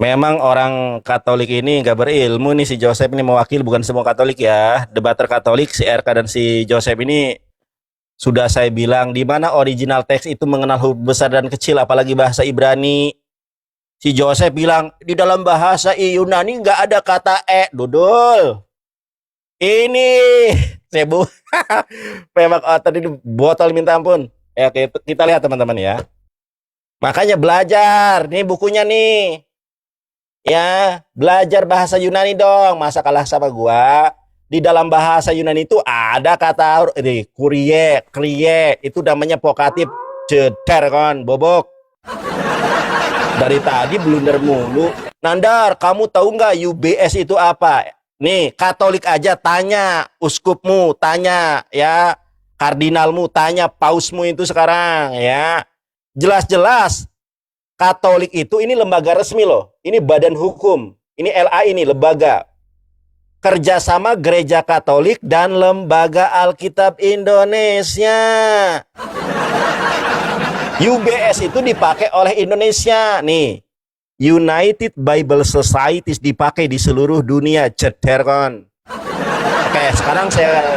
Memang orang Katolik ini nggak berilmu nih, si Joseph ini mewakili bukan semua Katolik ya. Debater Katolik si RK dan si Joseph ini sudah saya bilang di mana original teks itu mengenal huruf besar dan kecil, apalagi bahasa Ibrani. Si Joseph bilang di dalam bahasa Yunani nggak ada kata dodol. Ini sebu. Memang tadi botol minta ampun. Ya kita lihat teman-teman ya. Makanya belajar nih bukunya nih. Ya, belajar bahasa Yunani dong. Masa kalah sama gua? Di dalam bahasa Yunani itu ada kata kurie, krie, itu namanya vokatif. Ceder kan, bobok. Dari tadi blunder mulu. Nandar, kamu tahu nggak UBS itu apa? Nih, Katolik aja tanya uskupmu, tanya ya kardinalmu, tanya pausmu itu sekarang ya. Jelas-jelas Katolik itu ini lembaga resmi loh. Ini badan hukum. Ini LA ini lembaga. Kerjasama Gereja Katolik dan Lembaga Alkitab Indonesia. UBS itu dipakai oleh Indonesia. Nih, United Bible Societies dipakai di seluruh dunia. Ceder kan. Oke, sekarang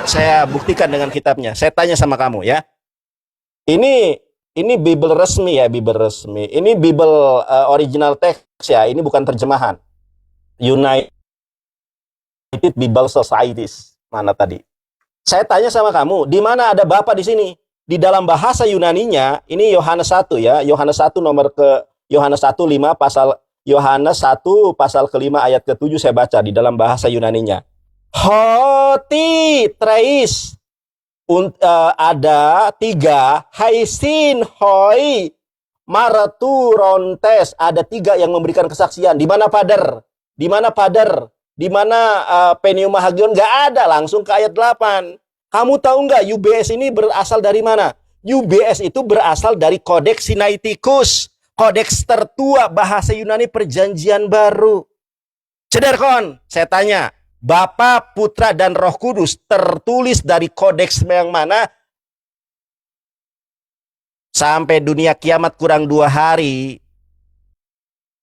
saya buktikan dengan kitabnya. Saya tanya sama kamu ya. Ini Bible resmi ya, Bible resmi. Ini Bible original text ya, ini bukan terjemahan. United Bible Societies. Mana tadi? Saya tanya sama kamu, di mana ada Bapa di sini? Di dalam bahasa Yunaninya, ini Yohanes 1 ya, Yohanes 1 Yohanes 1:5 pasal Yohanes 1 pasal ke-5 ayat ke-7 saya baca di dalam bahasa Yunaninya. Hoti treis. Ada 3 haisin hoi maraturontes, ada 3 yang memberikan kesaksian. Di mana Pader? Di mana Pader? Di mana Peniuma Hagion? Nggak ada, langsung ke ayat 8. Kamu tahu nggak UBS ini berasal dari mana? UBS itu berasal dari Codex Sinaiticus, kodeks tertua bahasa Yunani Perjanjian Baru. Ceder kon, saya tanya. Bapa, Putra, dan Roh Kudus tertulis dari kodeks yang mana? Sampai dunia kiamat kurang 2 hari,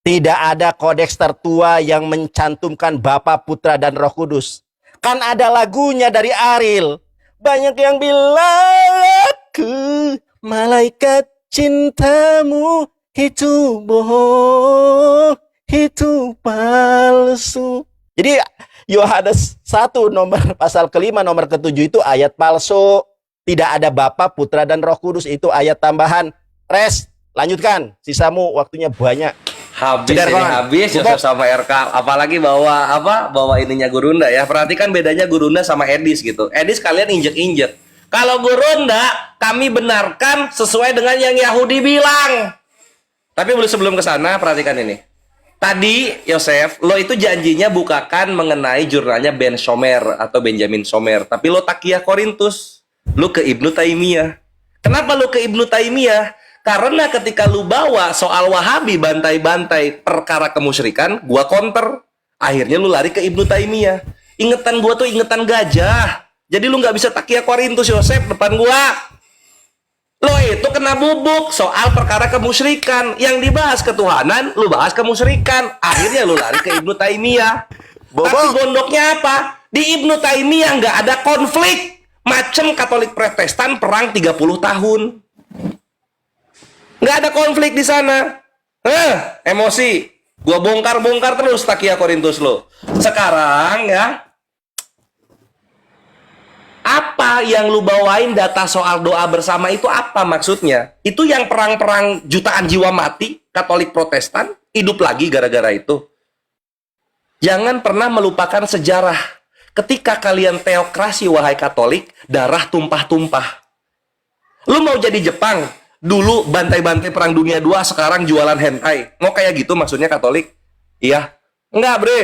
tidak ada kodeks tertua yang mencantumkan Bapa, Putra, dan Roh Kudus. Kan ada lagunya dari Ariel. Banyak yang bilang aku malaikat cintamu itu bohong, itu palsu. Jadi Yohanes 1 pasal ke-5 nomor ke-7 itu ayat palsu. Tidak ada Bapa, Putra, dan Roh Kudus, itu ayat tambahan. Res, lanjutkan. Sisamu waktunya banyak. Habis ini habis Yosef sama RK. Apalagi bawa ininya Gurunda ya. Perhatikan bedanya Gurunda sama Edis gitu. Edis kalian injek-injek. Kalau Gurunda kami benarkan sesuai dengan yang Yahudi bilang. Tapi sebelum ke sana perhatikan ini. Tadi Yosef, lo itu janjinya bukakan mengenai jurnalnya Ben Shomer atau Benjamin Shomer, tapi lo takiyah Korintus, lo ke Ibnu Taimiyah. Kenapa lo ke Ibnu Taimiyah? Karena ketika lo bawa soal Wahabi bantai-bantai perkara kemusyrikan, gua counter. Akhirnya lo lari ke Ibnu Taimiyah. Ingetan gua tuh ingetan gajah. Jadi lo nggak bisa takiyah Korintus Yosef depan gua. Lo itu kena bubuk soal perkara kemusyrikan. Yang dibahas ketuhanan, lo bahas kemusyrikan. Akhirnya lo lari ke Ibnu Taimiyah. Tapi gondoknya apa? Di Ibnu Taimiyah nggak ada konflik. Macam Katolik Protestan perang 30 tahun. Nggak ada konflik di sana. Emosi. Gua bongkar-bongkar terus takiyah Korintus lo. Sekarang ya. Apa yang lu bawain data soal doa bersama itu apa maksudnya? Itu yang perang-perang jutaan jiwa mati, Katolik Protestan, hidup lagi gara-gara itu. Jangan pernah melupakan sejarah. Ketika kalian teokrasi, wahai Katolik, darah tumpah-tumpah. Lu mau jadi Jepang, dulu bantai-bantai perang dunia 2, sekarang jualan hentai. Mau kayak gitu maksudnya Katolik? Iya. Enggak, bre.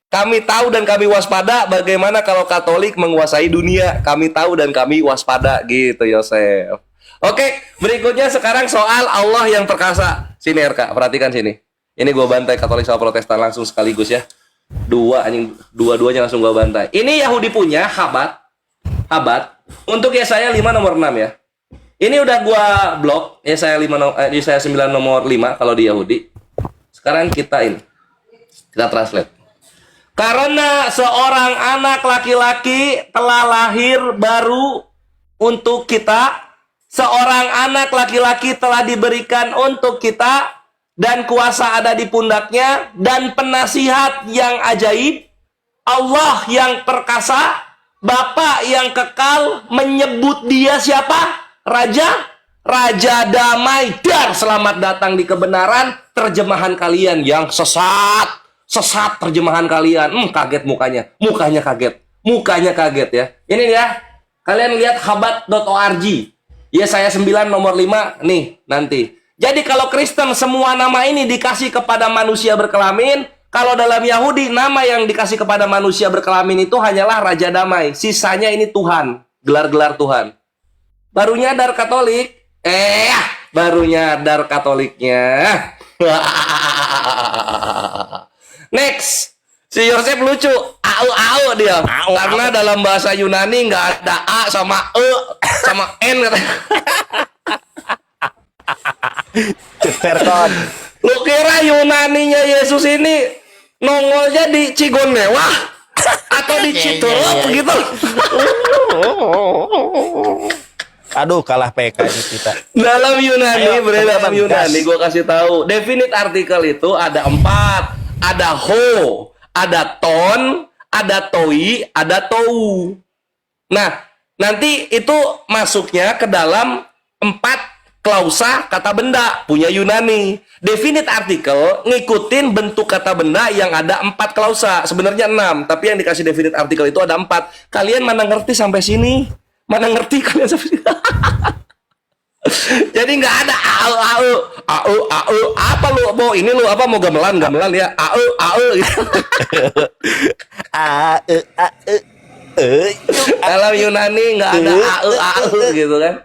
Kami tahu dan kami waspada bagaimana kalau Katolik menguasai dunia. Kami tahu dan kami waspada gitu, Yosef. Oke, berikutnya sekarang soal Allah yang perkasa. Sini RK, perhatikan sini. Ini gua bantai Katolik sama Protestan langsung sekaligus ya. Dua-duanya langsung gua bantai. Ini Yahudi punya, Habat. Untuk Yesaya 5 nomor 6 ya. Ini udah gua blok, Yesaya 9 nomor 5 kalau di Yahudi. Sekarang kita translate. Karena seorang anak laki-laki telah lahir baru untuk kita, seorang anak laki-laki telah diberikan untuk kita, dan kuasa ada di pundaknya, dan penasihat yang ajaib, Allah yang perkasa, Bapa yang kekal, menyebut dia siapa? Raja damai, dar selamat datang di kebenaran. Terjemahan kalian yang sesat terjemahan kalian. Kaget mukanya kaget ya. Ini ya, kalian lihat habat.org, Yesaya 9 nomor 5 nih nanti. Jadi kalau Kristen semua nama ini dikasih kepada manusia berkelamin, kalau dalam Yahudi nama yang dikasih kepada manusia berkelamin itu hanyalah Raja Damai. Sisanya ini Tuhan, gelar-gelar Tuhan. Baru nyadar Katoliknya. Next, si Yosef lucu, au dia. Karena dalam bahasa Yunani nggak ada a sama e sama n katanya. Ceterkon. Lu kira Yunaninya Yesus ini nongolnya di Cigonewah atau di Citeureup gitu? Aduh, kalah PK ini kita. Dalam Yunani, Ayo, dalam teman-teman, Yunani, gas. gue kasih tahu. Definite artikel itu ada 4. Ada ho, ada ton, ada toi, ada tou. Nah, nanti itu masuknya ke dalam 4 klausa kata benda punya Yunani. Definite artikel ngikutin bentuk kata benda yang ada 4 klausa. Sebenarnya 6, tapi yang dikasih definite artikel itu ada 4. Kalian mana ngerti sampai sini? Mana ngerti kalian sampai sini? Jadi nggak ada au apa lu mau ini lu apa mau gamelan ya au gitu. Dalam Yunani nggak ada au gitu kan.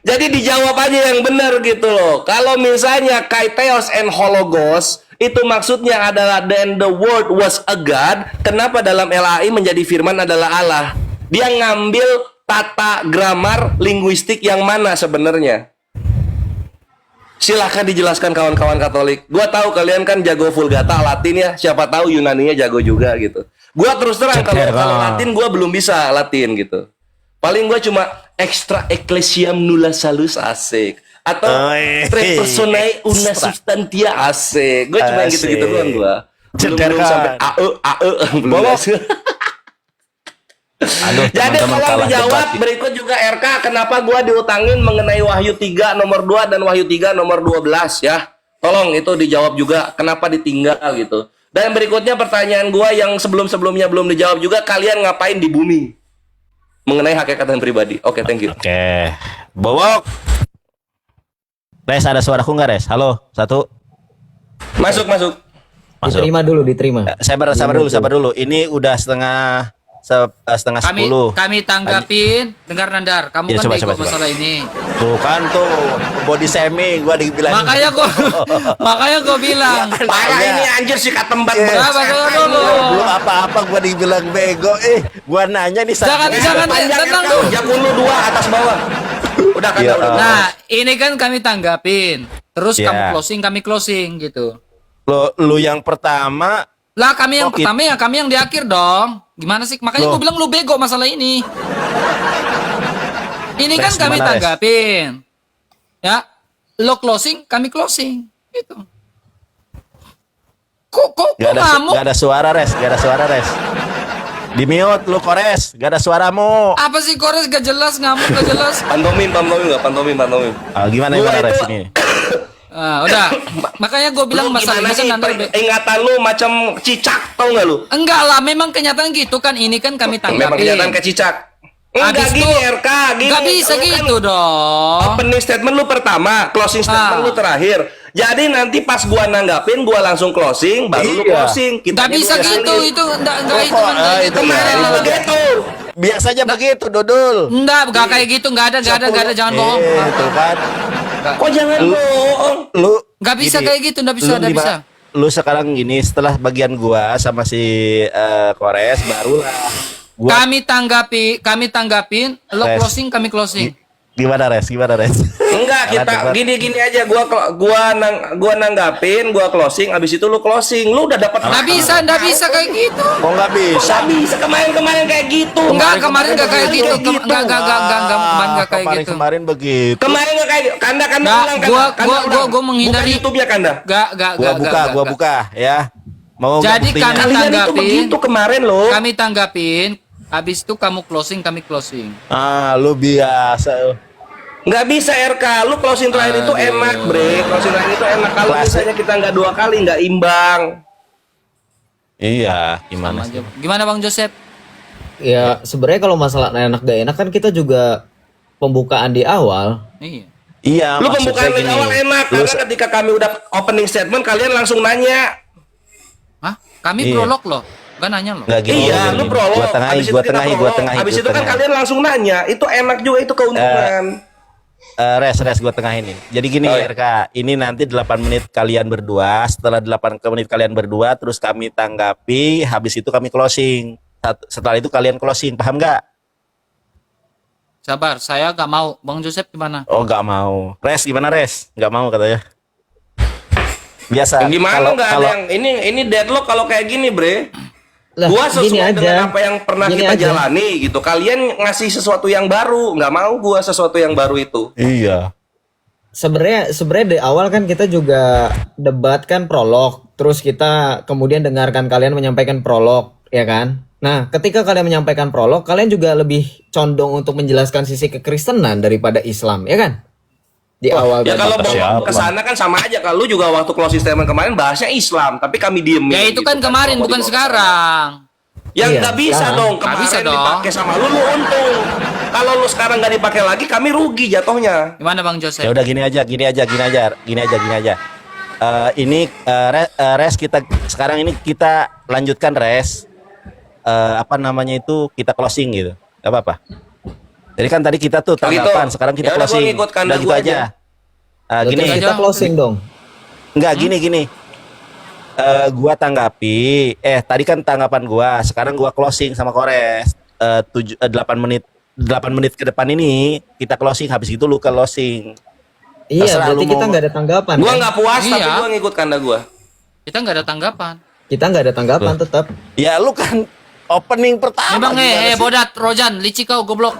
Jadi dijawab aja yang benar gitu loh. Kalau misalnya kaitheos and hologos itu maksudnya adalah then the word was a god, kenapa dalam LAI menjadi firman adalah Allah? Dia ngambil tata gramar linguistik yang mana sebenarnya? Silahkan dijelaskan kawan-kawan Katolik. Gua tahu kalian kan jago Vulgata Latin ya. Siapa tahu Yunaninya jago juga gitu. Gua terus terang kalau Latin gua belum bisa Latin gitu. Paling gua cuma extra ecclesiam nulla salus asik atau tre personae una substantia asik. Gua cuma gitu-gitu doang gua. Belum sampai belum. Aduh, Jadi teman-teman kalau kalah dijawab debat. berikut juga RK kenapa gua diutangin mengenai Wahyu 3 nomor 2 dan Wahyu 3 nomor 12 ya. Tolong itu dijawab juga kenapa ditinggal gitu. Dan berikutnya pertanyaan gua yang sebelum-sebelumnya belum dijawab juga, kalian ngapain di bumi? Mengenai hakikat dan pribadi. Oke, thank you. Oke. Bobok. Res, ada suaraku nggak, Res? Halo, 1. Masuk. Diterima dulu, diterima. Sabar dulu. Ini udah setengah 10. Kami tanggapin, dengar Nandar, kamu Ya, kan coba. bego masalah ini. Tuh kan tuh body shaming gua dibilang. Makanya gua bilang. Parah ini anjir sikat tempat Nah, masalah dulu. Belum apa-apa gua dibilang bego. Gua nanya nih Jangan tenang dulu. Jakun lu 2 atas bawah. Udah kan Iya. udah. Nah, ini kan kami tanggapin. Terus Ya. kamu closing, kami closing gitu. Lu yang pertama. Lah kami yang Oh, pertama ya kami yang di akhir dong. Gimana sih? Makanya Loh. gue bilang lu bego masalah ini. Ini kan Res, kami gimana, Res? tanggapin. Ya. Lo closing, kami closing. Gitu. Kok Gak ngamuk? ada suara, Res. Di mute lu Kores, gak ada suaramu. Apa sih Kores gak jelas, ngamuk gak jelas. Pantomim enggak pantomim. Gimana Gua res itu- ini? Udah. Makanya gue bilang Lu masalah gimana ini kan sih? Nandar Ingatan lu macam cicak tau nggak lu? enggak lah, memang kenyataan gitu kan, ini kan kami Memang tanggapi. kelihatan kayak cicak. Enggak Habis gini itu, RK, gini. Gak bisa Lu kan gitu dong. Opening statement lu pertama, closing statement Ah. lu terakhir. Jadi nanti pas gua nanggapin, gua langsung closing, baru lu Iya. closing. Gak bisa gitu, itu enggak itu Kok, kan kayak gitu. Kemarin lu Iya. begitu. Biasanya begitu, Dodol. Enggak kayak gitu, enggak ada, jangan bohong. Itu kan. Kok jangan bohong? Lu Gak bisa gini, kayak gitu, enggak bisa, lu enggak lima- bisa. Lu sekarang gini, setelah bagian gua sama si Kores barulah gua Kami tanggapin, lo Res. closing, kami closing. gimana res? Enggak, kita Karena debat. gini aja. Gua nanggapin, gua closing. Abis itu lu closing. Lu udah dapat. Enggak bisa kayak gitu. Kok nggak bisa? Nggak bisa kemarin kayak gitu. Enggak, kemarin enggak kayak gitu. Enggak kemarin enggak kayak gitu. Kemarin begitu. Kemarin nggak kayak Kanda Nggak, ulang, gua menghindari- Buka YouTube-nya Kanda. Enggak. Gua buka ya. Mau nggak Jadi buktinya? kami Kalian itu tanggapin. begitu kemarin loh. Kami tanggapin, habis itu kamu closing, kami closing. Lu biasa. Nggak bisa RK, lu closing terakhir itu enak bre. Closing terakhir itu enak. Kalau Kelas- misalnya kita nggak 2 kali nggak imbang. Iya, gimana Sama sih? aja. Gimana Bang Joseph? Ya sebenarnya kalau masalah enak gak enak kan kita juga pembukaan di awal. Iya. Iya, Lu maksud pembukaan saya dari gini. awal enak Lu karena ketika kami udah opening statement kalian langsung nanya. Hah? Kami Iya. prolog loh. Gak nanya loh. nggak gini, Iya, gini. lu prolog. Gua tengahi, Habis itu gua kita tengahi, prolog. gua tengahi. Habis gua itu kan tengahi. kalian langsung nanya. Itu enak juga, itu keuntungan. Res gue tengahin ini. Jadi gini Oh, iya. RK, ini nanti 8 menit kalian berdua, setelah 8 menit kalian berdua terus kami tanggapi, habis itu kami closing. Setelah itu kalian closing, paham nggak? Sabar, saya gak mau. Bang Joseph gimana? Oh, nggak mau. Res gimana Res? Nggak mau katanya. Biasa. Gimana nggak ada kalau yang ini deadlock kalau kayak gini bre. Lah, Gua gini sesuai aja. dengan apa yang pernah Gini kita aja. jalani gitu. Kalian ngasih sesuatu yang baru, nggak mau gua sesuatu yang baru itu. Iya. Sebenarnya di awal kan kita juga debat kan prolog, terus kita kemudian dengarkan kalian menyampaikan prolog, ya kan? Nah, ketika kalian menyampaikan prolog, kalian juga lebih condong untuk menjelaskan sisi kekristenan daripada Islam, ya kan? Di awal Ya tadi. kalau Siapa? bawa ke sana kan sama aja. Kalau lu juga waktu closing statement kemarin bahasnya Islam, tapi kami diem. Ya itu kan kemarin, bukan sekarang. Yang Iya, nggak bisa sekarang. dong. Nggak Kemarin bisa dong. dipakai sama lu untung. Kalau lu sekarang nggak dipakai lagi, kami rugi jatuhnya. Gimana Bang Ya Joseph? udah gini aja. Ini Res kita sekarang ini kita lanjutkan Res. Apa namanya itu kita closing gitu. Gak apa-apa. Jadi kan tadi kita tuh Kalau tanggapan, gitu, sekarang kita ya udah gua closing. ngikut kanda Udah gitu gua aja. aja. Gini, Terus kita aja. closing dong. enggak gini. Gua tanggapi, tadi kan tanggapan gua, sekarang gua closing sama Kores. 8 menit ke depan ini kita closing, habis itu lu closing. Iya, Terserah berarti lu kita mau- nggak ada tanggapan. Gua kan? nggak puas Iya. tapi gua ngikut kanda gua. Kita nggak ada tanggapan. Kita nggak ada tanggapan tetap. Ya lu kan opening pertama. Bang, gimana sih? bodat, Rojan, lici kau goblok.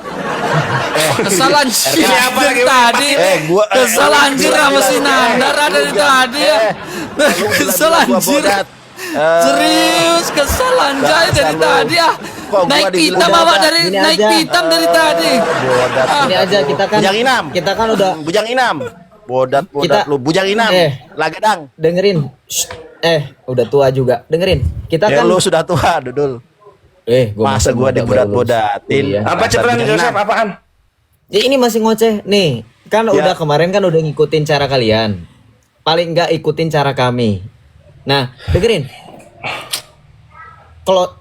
Kesal anjir Ini apa lagi? tadi. Gua- Kesal anjir sama si Nandar ada dari tadi ya. Kesal anjir. Serius kesal anjay dari tadi ah. Kok gua Naik dibilang pitam bawa bodat? dari Gini naik aja. pitam dari tadi. Bodat. Ini aja kita kan Bujang Inam. kita kan udah Bujang Inam. Bodat Kita- lu Bujang Inam. Lagadang. dengerin. Shh. Udah tua juga. Dengerin. Kita Ya kan lu sudah tua, Dudul. muda Masa gua baru dibodat-bodatin. lulus. Iya. Apa Dasar cepetan Bujang Joseph Inam. apaan? Ya, ini masih ngoceh nih. Kan Ya. udah kemarin kan udah ngikutin cara kalian. Paling nggak ikutin cara kami. Nah, dengerin. Kalau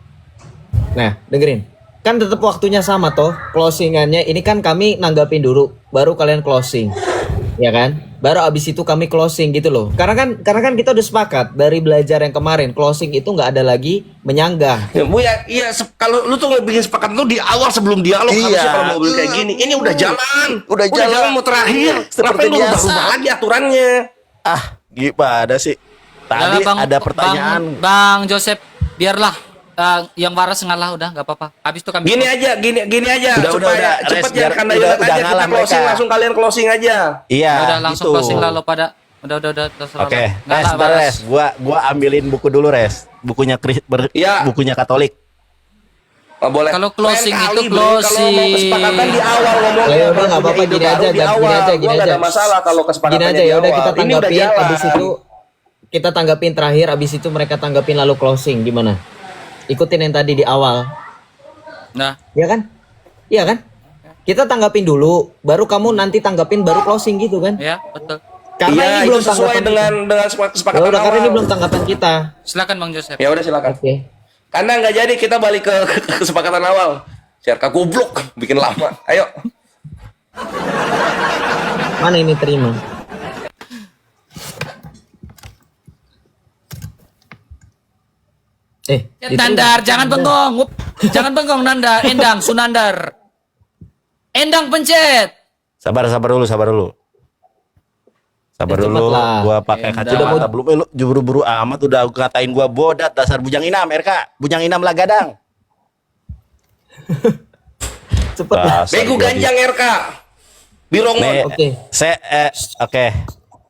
dengerin. Kan tetap waktunya sama toh. Closingannya ini kan kami nanggapin dulu, baru kalian closing. Ya kan? Baru abis itu kami closing gitu loh. Karena kan kita udah sepakat dari belajar yang kemarin, closing itu nggak ada lagi menyanggah. Ya, Bu ya, iya kalau lu tuh bikin sepakat lu di awal sebelum dialog Iya. harusnya kalau mau beli kayak gini. Ini udah jalan. Udah jalan. mau terakhir. Seperti Ngapain lu biasa. rubah lagi aturannya? Gimana sih? Tadi Udahlah, ada pertanyaan. Bang Joseph, biarlah yang waras ngalah udah nggak apa-apa. Habis itu kami Gini aja. Udah, supaya Res, cepet biar- ya karena udah aja kita ngalah closing mereka. langsung kalian closing aja. Iya, udah langsung gitu. closing lah lo pada. Udah terserah. Oke, lah. Res, Ngalah, bentar, waras. Res. Gua ambilin buku dulu, Res. Bukunya Iya. bukunya Katolik. Nggak boleh. Kalau closing Lain itu kali, Bre. Kalau mau kesepakatan di awal ngomongnya. Ya udah nggak apa-apa, Ide gini baru aja, di gini awal. aja, Gua gini nggak aja. ada masalah kalau Gini kesepakatannya aja di ya udah awal. kita Ini udah tanggapin jalan. abis itu kita tanggapin terakhir, abis itu mereka tanggapin lalu closing gimana? Ikutin yang tadi di awal. Nah, Iya kan? Iya kan? Kita tanggapin dulu, baru kamu nanti tanggapin baru closing gitu kan? ya betul. Karena Iya, ini itu belum sesuai tanggapan dengan kita. Ya kesepakatan udah, karena awal. ini belum tanggapan kita. Silakan Bang Joseph. Ya udah silakan. Oke. Karena nggak jadi kita balik ke kesepakatan awal. Syarka goblok, bikin lama. Ayo. Mana ini terima? Ya, Nandar, jangan bengong. Jangan bengong Nandar. Endang, Sunandar. Endang pencet. Sabar dulu. Sabar Ya, dulu, cepet lah. gua pakai kacamata belum. Lu buru-buru amat udah katain gua bodat dasar bujang inam, RK. Bujang inam lah gadang. Cepet lah. Dasar Begu gua ganjang RK. Birongon. Nih, Oke. oke.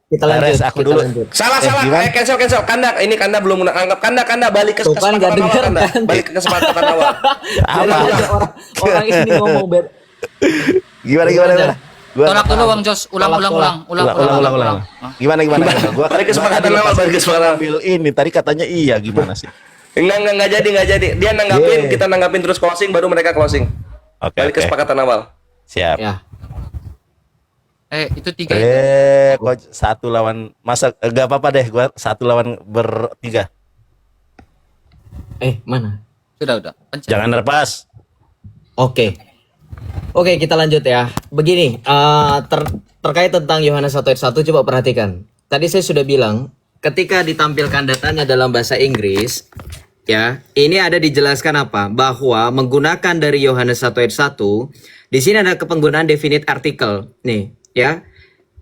Kita lanjut. Beres, aku kita dulu. lanjut. Salah. gimana? Cancel. Kanda, ini Kanda belum anggap. Kanda balik ke Tuh kan, nggak kesepakatan awal. denger, Kanda. kan? Balik ke kesepakatan awal. Apa? Orang ini ngomong Gimana? Gua Tolak dulu Bang Jos. Ulang. ulang. Gimana? Gua Balik kesepakatan awal, balik kesepakatan awal. ambil ini tadi katanya iya gimana sih? Nggak jadi. Dia nanggapin, Yeah. kita nanggapin terus closing, baru mereka closing. Oke. Balik kesepakatan awal. Siap. Ya. Itu 3. Gua satu lawan masa enggak apa-apa deh, gua satu lawan bertiga. Mana? Sudah. Pencet. Jangan lepas. Oke, kita lanjut ya. Begini, terkait tentang Yohanes 1 ayat 1, coba perhatikan. Tadi saya sudah bilang, ketika ditampilkan datanya dalam bahasa Inggris, ya, ini ada dijelaskan apa? Bahwa menggunakan dari Yohanes 1 ayat 1, di sini ada penggunaan definite article. Nih, ya.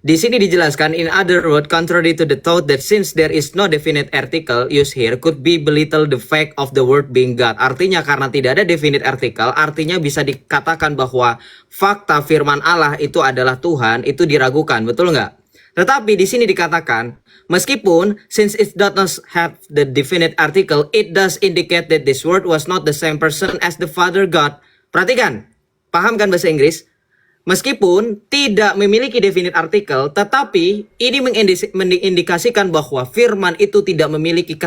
Di sini dijelaskan, in other words, contrary to the thought that since there is no definite article used here, could be belittle the fact of the word being God. Artinya karena tidak ada definite article, artinya bisa dikatakan bahwa fakta firman Allah itu adalah Tuhan, itu diragukan, betul nggak? Tetapi di sini dikatakan, meskipun since it does not have the definite article, it does indicate that this word was not the same person as the Father God. Perhatikan, paham kan bahasa Inggris? Meskipun tidak memiliki definite artikel, tetapi ini mengindikasikan bahwa firman itu tidak memiliki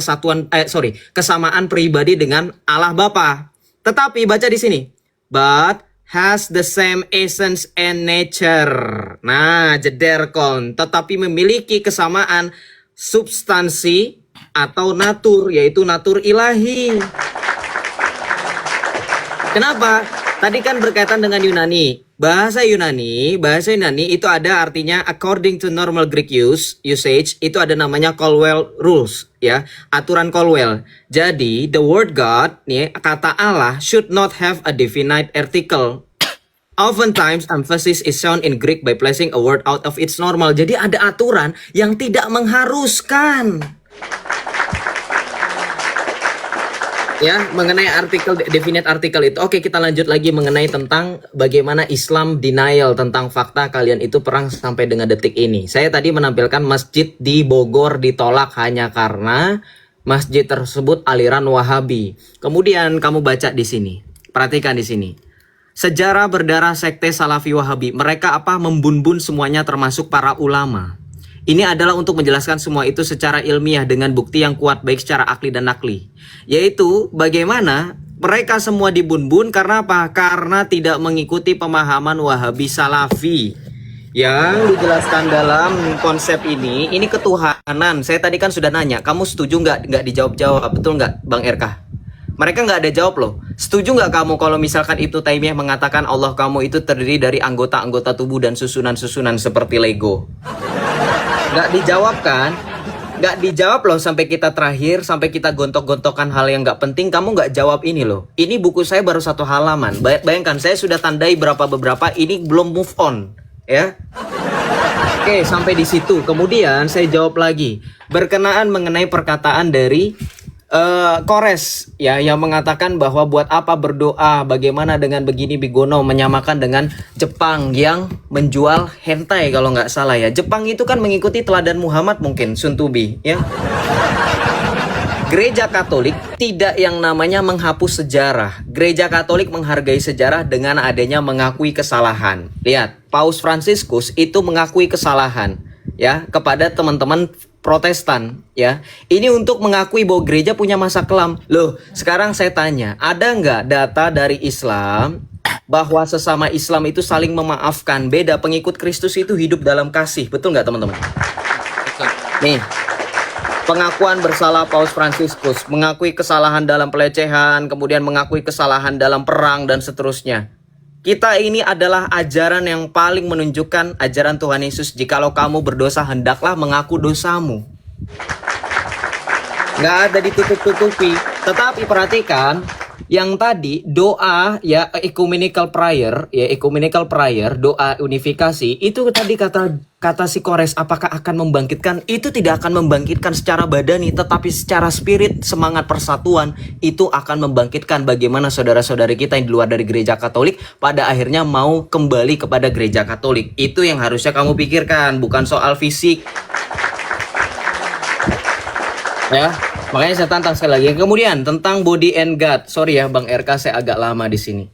kesamaan pribadi dengan Allah Bapa. Tetapi baca di sini, but has the same essence and nature. Nah, jederkon, tetapi memiliki kesamaan substansi atau natur, yaitu natur ilahi. Kenapa? Tadi kan berkaitan dengan Yunani. Bahasa Yunani itu ada artinya according to normal Greek usage, itu ada namanya Colwell rules, ya, aturan Colwell. Jadi the word God, nih, kata Allah should not have a definite article. Oftentimes emphasis is shown in Greek by placing a word out of its normal. Jadi ada aturan yang tidak mengharuskan. Ya, mengenai artikel definite artikel itu. Oke, kita lanjut lagi mengenai tentang bagaimana Islam denial tentang fakta kalian itu perang sampai dengan detik ini. Saya tadi menampilkan masjid di Bogor ditolak hanya karena masjid tersebut aliran Wahabi. Kemudian kamu baca di sini. Perhatikan di sini. Sejarah berdarah sekte Salafi Wahabi. Mereka membun-bun semuanya termasuk para ulama. Ini adalah untuk menjelaskan semua itu secara ilmiah dengan bukti yang kuat baik secara akli dan nakli. Yaitu bagaimana mereka semua dibun-bun karena apa? Karena tidak mengikuti pemahaman Wahabi Salafi. Yang dijelaskan dalam konsep ini ketuhanan. Saya tadi kan sudah nanya, kamu setuju nggak dijawab-jawab, betul nggak Bang RK? Mereka nggak ada jawab loh. Setuju nggak kamu kalau misalkan Ibnu Taimiyah mengatakan Allah kamu itu terdiri dari anggota-anggota tubuh dan susunan-susunan seperti Lego? Nggak dijawab kan? Nggak dijawab loh sampai kita terakhir, sampai kita gontok-gontokan hal yang nggak penting, kamu nggak jawab ini loh. Ini buku saya baru 1 halaman. Bayangkan saya sudah tandai beberapa, ini belum move on, ya. Oke, sampai di situ. Kemudian saya jawab lagi berkenaan mengenai perkataan dari Kores, ya, yang mengatakan bahwa buat apa berdoa, bagaimana dengan begini bigono, menyamakan dengan Jepang yang menjual hentai kalau nggak salah ya. Jepang itu kan mengikuti teladan Muhammad mungkin, Sun Tubi, ya. Gereja Katolik tidak yang namanya menghapus sejarah. Gereja Katolik menghargai sejarah dengan adanya mengakui kesalahan. Lihat, Paus Fransiskus itu mengakui kesalahan ya kepada teman-teman Protestan ya. Ini untuk mengakui bahwa gereja punya masa kelam. Loh, sekarang saya tanya, ada nggak data dari Islam bahwa sesama Islam itu saling memaafkan? Beda, pengikut Kristus itu hidup dalam kasih. Betul nggak teman-teman? Nih, pengakuan bersalah Paus Fransiskus, mengakui kesalahan dalam pelecehan, kemudian mengakui kesalahan dalam perang dan seterusnya. Kita ini adalah ajaran yang paling menunjukkan ajaran Tuhan Yesus. Jikalau kamu berdosa, hendaklah mengaku dosamu. Nggak ada ditutup-tutupi. Tetapi perhatikan, yang tadi doa ya ecumenical prayer, doa unifikasi, itu tadi kata si Kores, apakah akan membangkitkan? Itu tidak akan membangkitkan secara badani, tetapi secara spirit, semangat persatuan itu akan membangkitkan bagaimana saudara-saudari kita yang di luar dari gereja Katolik pada akhirnya mau kembali kepada gereja Katolik. Itu yang harusnya kamu pikirkan, bukan soal fisik. Ya, makanya saya tantang sekali lagi. Kemudian tentang body and God. Sorry ya Bang RK, saya agak lama di sini.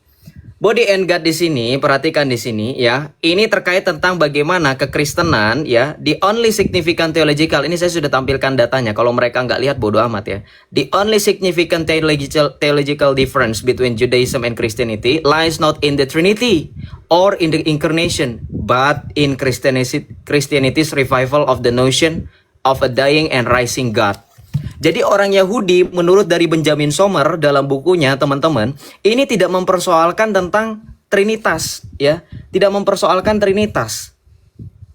Body and God di sini, perhatikan di sini ya. Ini terkait tentang bagaimana kekristenan ya, the only significant theological. Ini saya sudah tampilkan datanya. Kalau mereka nggak lihat bodo amat ya. The only significant theological difference between Judaism and Christianity lies not in the Trinity or in the incarnation, but in Christianity's revival of the notion of a dying and rising God. Jadi orang Yahudi menurut dari Benjamin Sommer dalam bukunya teman-teman, ini tidak mempersoalkan tentang Trinitas ya, tidak mempersoalkan Trinitas.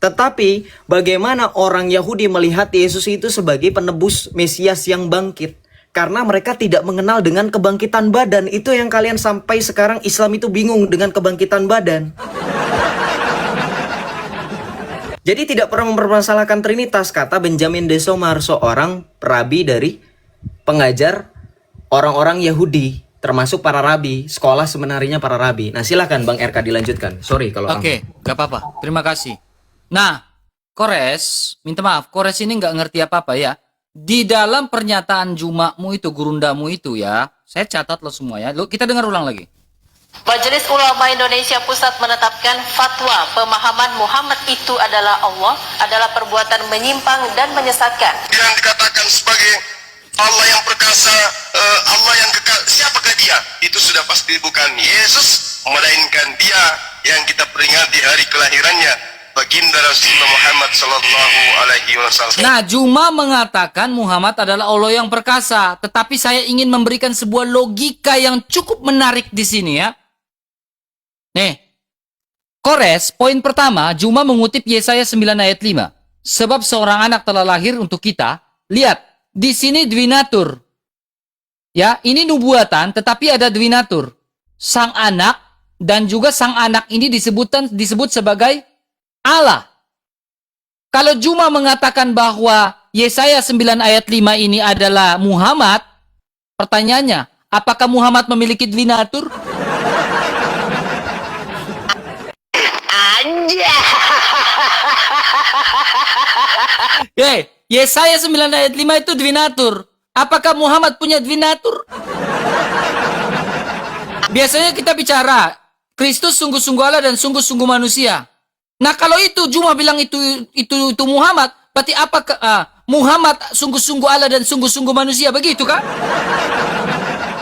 Tetapi bagaimana orang Yahudi melihat Yesus itu sebagai penebus Mesias yang bangkit. Karena mereka tidak mengenal dengan kebangkitan badan. Itu yang kalian sampai sekarang Islam itu bingung dengan kebangkitan badan. Jadi tidak pernah mempermasalahkan Trinitas, kata Benjamin de Sommer, seorang rabi dari pengajar orang-orang Yahudi, termasuk para rabi, sekolah sebenarnya para rabi. Nah silakan Bang RK dilanjutkan. Sorry kalau Oke, gak apa-apa. Terima kasih. Nah, Kores, minta maaf, Kores ini nggak ngerti apa-apa ya. Di dalam pernyataan Jumakmu itu, gurundamu itu ya, saya catat lo semua ya. Lo, kita dengar ulang lagi. Majelis Ulama Indonesia Pusat menetapkan fatwa pemahaman Muhammad itu adalah Allah adalah perbuatan menyimpang dan menyesatkan. Yang dikatakan sebagai Allah yang perkasa, Allah yang kekal, siapakah dia? Itu sudah pasti bukan Yesus, melainkan dia yang kita peringati hari kelahirannya, baginda Rasulullah Muhammad sallallahu alaihi wasallam. Nah, Juma mengatakan Muhammad adalah Allah yang perkasa, tetapi saya ingin memberikan sebuah logika yang cukup menarik di sini ya. Nih, Kores, poin pertama, Juma mengutip Yesaya 9 ayat 5. Sebab seorang anak telah lahir untuk kita. Lihat, di sini dwinatur. Ya, ini nubuatan, tetapi ada dwinatur. Sang anak, dan juga sang anak ini disebut sebagai Allah. Kalau Juma mengatakan bahwa Yesaya 9 ayat 5 ini adalah Muhammad, pertanyaannya, apakah Muhammad memiliki dwinatur? Yesaya 9 ayat 5 itu dwinatur. Apakah Muhammad punya dwinatur? Biasanya kita bicara Kristus sungguh-sungguh Allah dan sungguh-sungguh manusia. Nah, kalau itu Juma bilang itu Muhammad, berarti apakah Muhammad sungguh-sungguh Allah dan sungguh-sungguh manusia, begitu kan?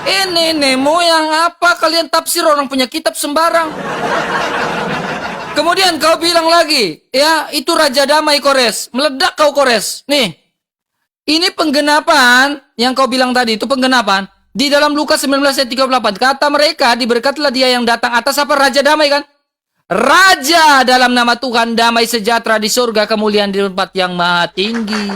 Ini Nemo yang apa kalian tafsir orang punya kitab sembarang. Kemudian kau bilang lagi, ya itu Raja Damai Kores. Meledak kau Kores. Nih, ini penggenapan yang kau bilang tadi, itu penggenapan. Di dalam Lukas 19 ayat 38, kata mereka, diberkatilah dia yang datang atas apa? Raja Damai kan? Raja dalam nama Tuhan, damai sejahtera di surga, kemuliaan di tempat yang maha tinggi.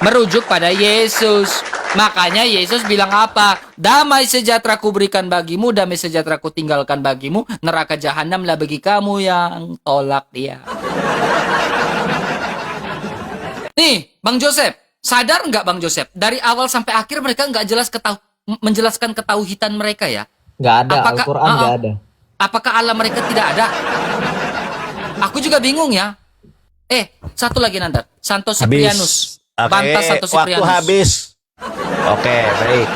Merujuk pada Yesus. Makanya Yesus bilang apa? Damai sejahtera ku berikan bagimu, damai sejahtera ku tinggalkan bagimu, neraka jahanamlah bagi kamu yang tolak dia. Nih, Bang Joseph, sadar nggak Bang Joseph? Dari awal sampai akhir mereka nggak jelas menjelaskan ketauhidan mereka ya? Nggak ada, Al-Quran nggak ada. Apakah Allah mereka tidak ada? Aku juga bingung ya. Satu lagi Nandar, Santo Ciprianus. Oke, Bantah Santo waktu Ciprianus. habis. Oke, baik.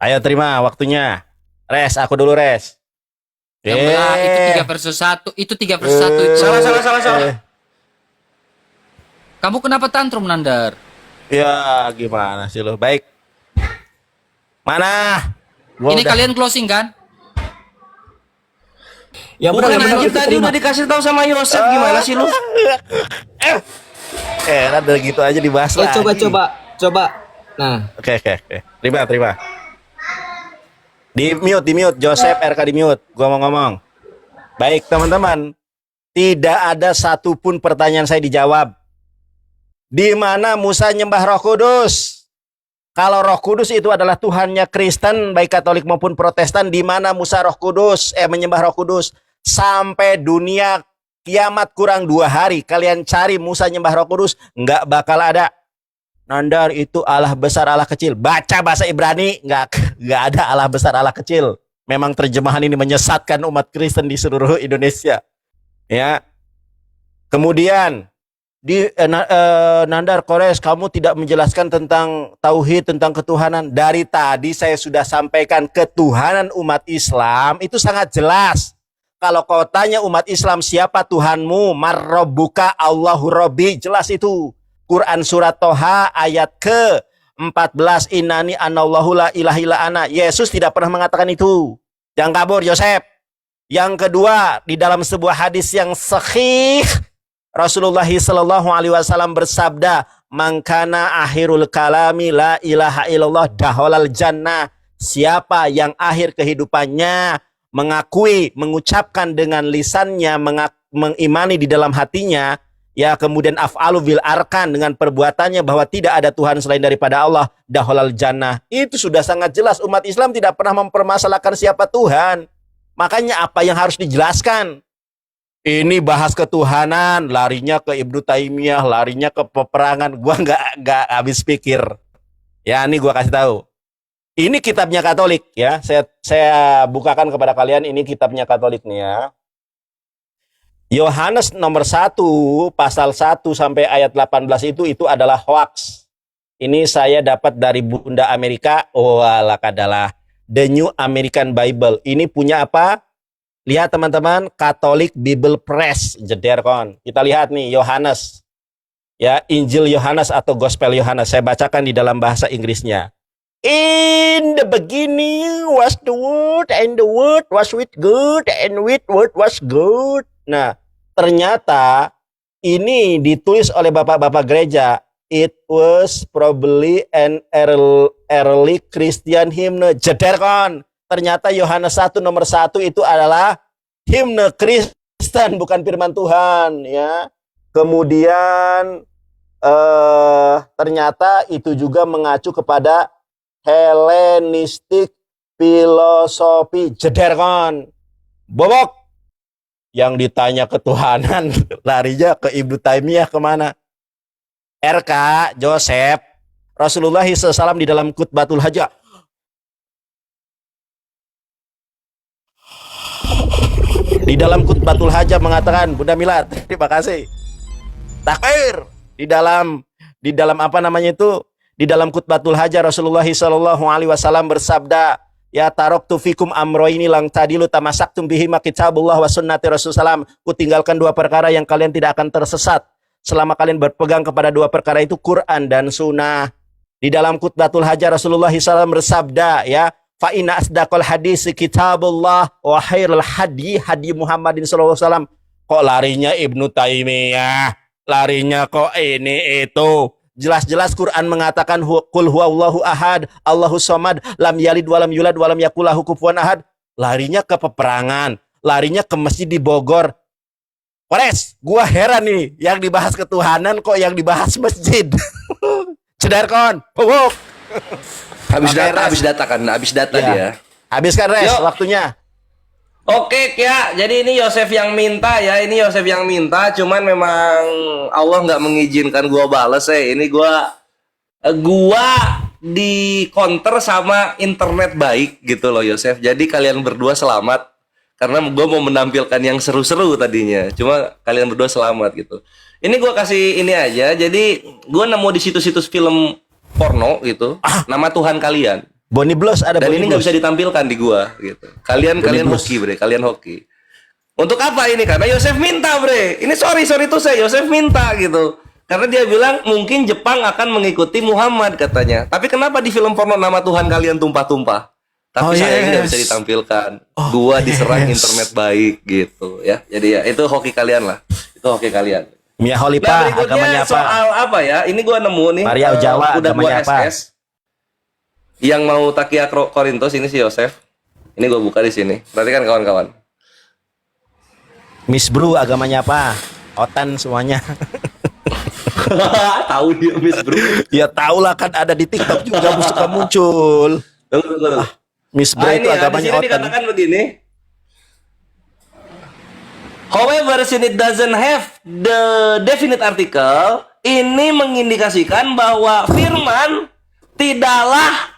Ayo terima waktunya. Res, aku dulu res. Yang belah, itu 3 versus 1. Itu 3 versus 1 itu. Salah. Kamu kenapa tantrum, Nandar? Ya, gimana sih lo? Baik. Mana? Gua Ini udah- kalian closing kan? Ya Bukan benar, anjir, itu tadi terima. udah dikasih tahu sama Yosef, gimana sih lu? Ada gitu aja dibahas Eh, lagi. coba. Nah, Oke. Terima. Di mute, Joseph RK di mute. Gua mau ngomong. Baik, teman-teman. Tidak ada satupun pertanyaan saya dijawab. Di mana Musa nyembah Roh Kudus? Kalau Roh Kudus itu adalah Tuhannya Kristen, baik Katolik maupun Protestan, di mana Musa menyembah Roh Kudus? Sampai dunia kiamat kurang 2 hari, kalian cari Musa nyembah Roh Kudus, nggak bakal ada. Nandar itu Allah besar Allah kecil. Baca bahasa Ibrani, nggak ada Allah besar Allah kecil. Memang terjemahan ini menyesatkan umat Kristen di seluruh Indonesia. Ya. Kemudian Nandar Kores, kamu tidak menjelaskan tentang tauhid, tentang ketuhanan. Dari tadi saya sudah sampaikan ketuhanan umat Islam itu sangat jelas. Kalau kau tanya umat Islam siapa Tuhanmu, marrabbuka Allahu Rabbi, jelas itu. Quran surat Toha ayat ke-14, innani anallahu la ilaha illa ana. Yesus tidak pernah mengatakan itu. Jangan kabur Yosef. Yang kedua, di dalam sebuah hadis yang sahih, Rasulullah sallallahu alaihi wasallam bersabda, "Mangkana akhirul kalami la ilaha illallah daholal jannah." Siapa yang akhir kehidupannya mengucapkan dengan lisannya, mengimani di dalam hatinya, ya kemudian af'alu bil arkan dengan perbuatannya bahwa tidak ada Tuhan selain daripada Allah, daholal jannah. Itu sudah sangat jelas. Umat Islam tidak pernah mempermasalahkan siapa Tuhan. Makanya apa yang harus dijelaskan? Ini bahas ketuhanan, larinya ke Ibnu Taimiyah, larinya ke peperangan. Gua nggak habis pikir. Ya, ini gua kasih tahu. Ini kitabnya Katolik ya. Saya bukakan kepada kalian, ini kitabnya Katolik nih ya. Yohanes nomor 1 pasal 1 sampai ayat 18 itu adalah hoax. Ini saya dapat dari Bunda Amerika. Oh, alakadalah. The New American Bible. Ini punya apa? Lihat teman-teman, Catholic Bible Press, jeder kon. Kita lihat nih Yohanes. Ya, Injil Yohanes atau Gospel Yohanes. Saya bacakan di dalam bahasa Inggrisnya. In the beginning was the word, and the word was with God, and with word was good. Nah, ternyata ini ditulis oleh bapak-bapak gereja. It was probably an early Christian hymn. Jeder kon. Ternyata Yohanes 1 nomor 1 itu adalah himne Kristen, bukan firman Tuhan ya. Kemudian ternyata itu juga mengacu kepada Hellenistic filosofi. Jeder kon. Bobok. Yang ditanya ketuhanan larinya ke Ibnu Taimiyah kemana? RK Joseph, Rasulullah SAW di dalam khutbatul hajah mengatakan, Bunda Mila, terima kasih. Takbir. Di dalam apa namanya itu? Di dalam khutbatul hajah Rasulullah SAW bersabda, ya taraktu fikum amroini lang tadilu tamasaktum bihi kitabullah wa sunnati Rasulullah. Kutinggalkan 2 perkara yang kalian tidak akan tersesat selama kalian berpegang kepada 2 perkara itu, Quran dan sunnah. Di dalam khutbatul hajah Rasulullah SAW bersabda, ya, fa inna asdaqal hadis kitabullah wa khairul hadi Muhammadin sallallahu alaihi wasallam. Kok larinya Ibnu Taimiyah, larinya kok ini itu. Jelas-jelas Quran mengatakan qul huwallahu ahad, Allahus samad, lam yalid walam yulad walam yakul lahu kufuwan ahad. Larinya ke peperangan, larinya ke masjid di Bogor. Kores, gua heran nih, yang dibahas ketuhanan kok yang dibahas masjid. Cedar kon. Habis Oke, data Ya. dia. Habiskan res Yuk. waktunya. Oke ya, jadi ini Yosef yang minta ya, cuman memang Allah nggak mengizinkan gua bales ini gua di counter sama internet baik gitu loh Yosef. Jadi kalian berdua selamat karena gua mau menampilkan yang seru-seru tadinya, cuma kalian berdua selamat gitu. Ini gua kasih ini aja, jadi gua nemu di situs-situs film porno gitu, nama Tuhan kalian. Bonnie Blues ada Dan Bonnie ini nggak Blues. bisa ditampilkan di gua gitu. Kalian Blues. hoki, bre, kalian hoki. Untuk apa ini? Karena Yosef minta, bre. Ini sorry tuh saya Yosef minta gitu. Karena dia bilang mungkin Jepang akan mengikuti Muhammad katanya. Tapi kenapa di film porno nama Tuhan kalian tumpah-tumpah? Tapi saya nggak bisa ditampilkan. Gua diserang internet baik gitu ya. Jadi ya itu hoki kalian lah. Itu hoki kalian. Mia Nah, Khalifa berikutnya agamanya apa? soal apa ya? Ini gua nemu nih. Maria Ojawa udah gua agamanya apa? SS. Yang mau Takia Korintus ini si Yosef. Ini gua buka di sini. Perhatikan kawan-kawan. Miss Bru agamanya apa? Otan semuanya. Tahu dia Miss Bro. Ya tahu lah, kan ada di TikTok juga suka muncul. Tunggu. Miss Bru itu Ini agamanya di sini Otan. dikatakan begini. However, since it doesn't have the definite article, ini mengindikasikan bahwa firman tidaklah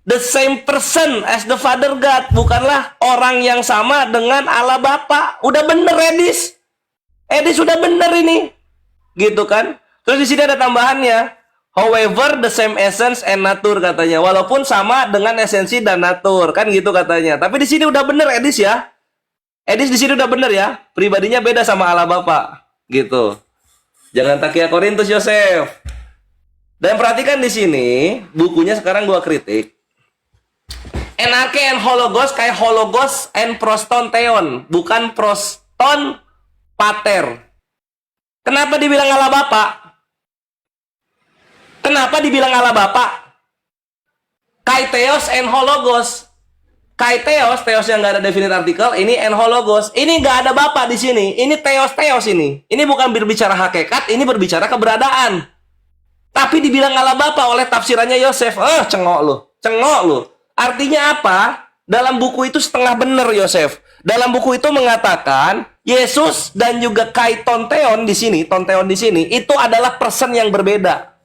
the same person as the Father God, bukanlah orang yang sama dengan Allah Bapa. Udah bener Edis. Edis udah bener ini. Gitu kan? Terus di sini ada tambahannya. However, the same essence and nature katanya. Walaupun sama dengan esensi dan natur, kan gitu katanya. Tapi di sini udah bener Edis ya. Edis di sini udah bener ya. Pribadinya beda sama Allah Bapa, gitu. Jangan Takia Korintus Yosef. Dan perhatikan di sini, bukunya sekarang gua kritik. NRK and hologos kayak hologos and proston theon, bukan proston pater. Kenapa dibilang Allah Bapa? Kenapa dibilang Allah Bapa? Kaiteos and hologos. Kaiteos, teos yang nggak ada definite artikel, ini and hologos. Ini nggak ada Bapa di sini. Ini teos ini. Ini bukan berbicara hakikat, ini berbicara keberadaan. Tapi dibilang Allah Bapa oleh tafsirannya Yosef. Cengok lu. Artinya apa? Dalam buku itu setengah benar Yosef. Dalam buku itu mengatakan Yesus dan juga tonteon di sini itu adalah person yang berbeda.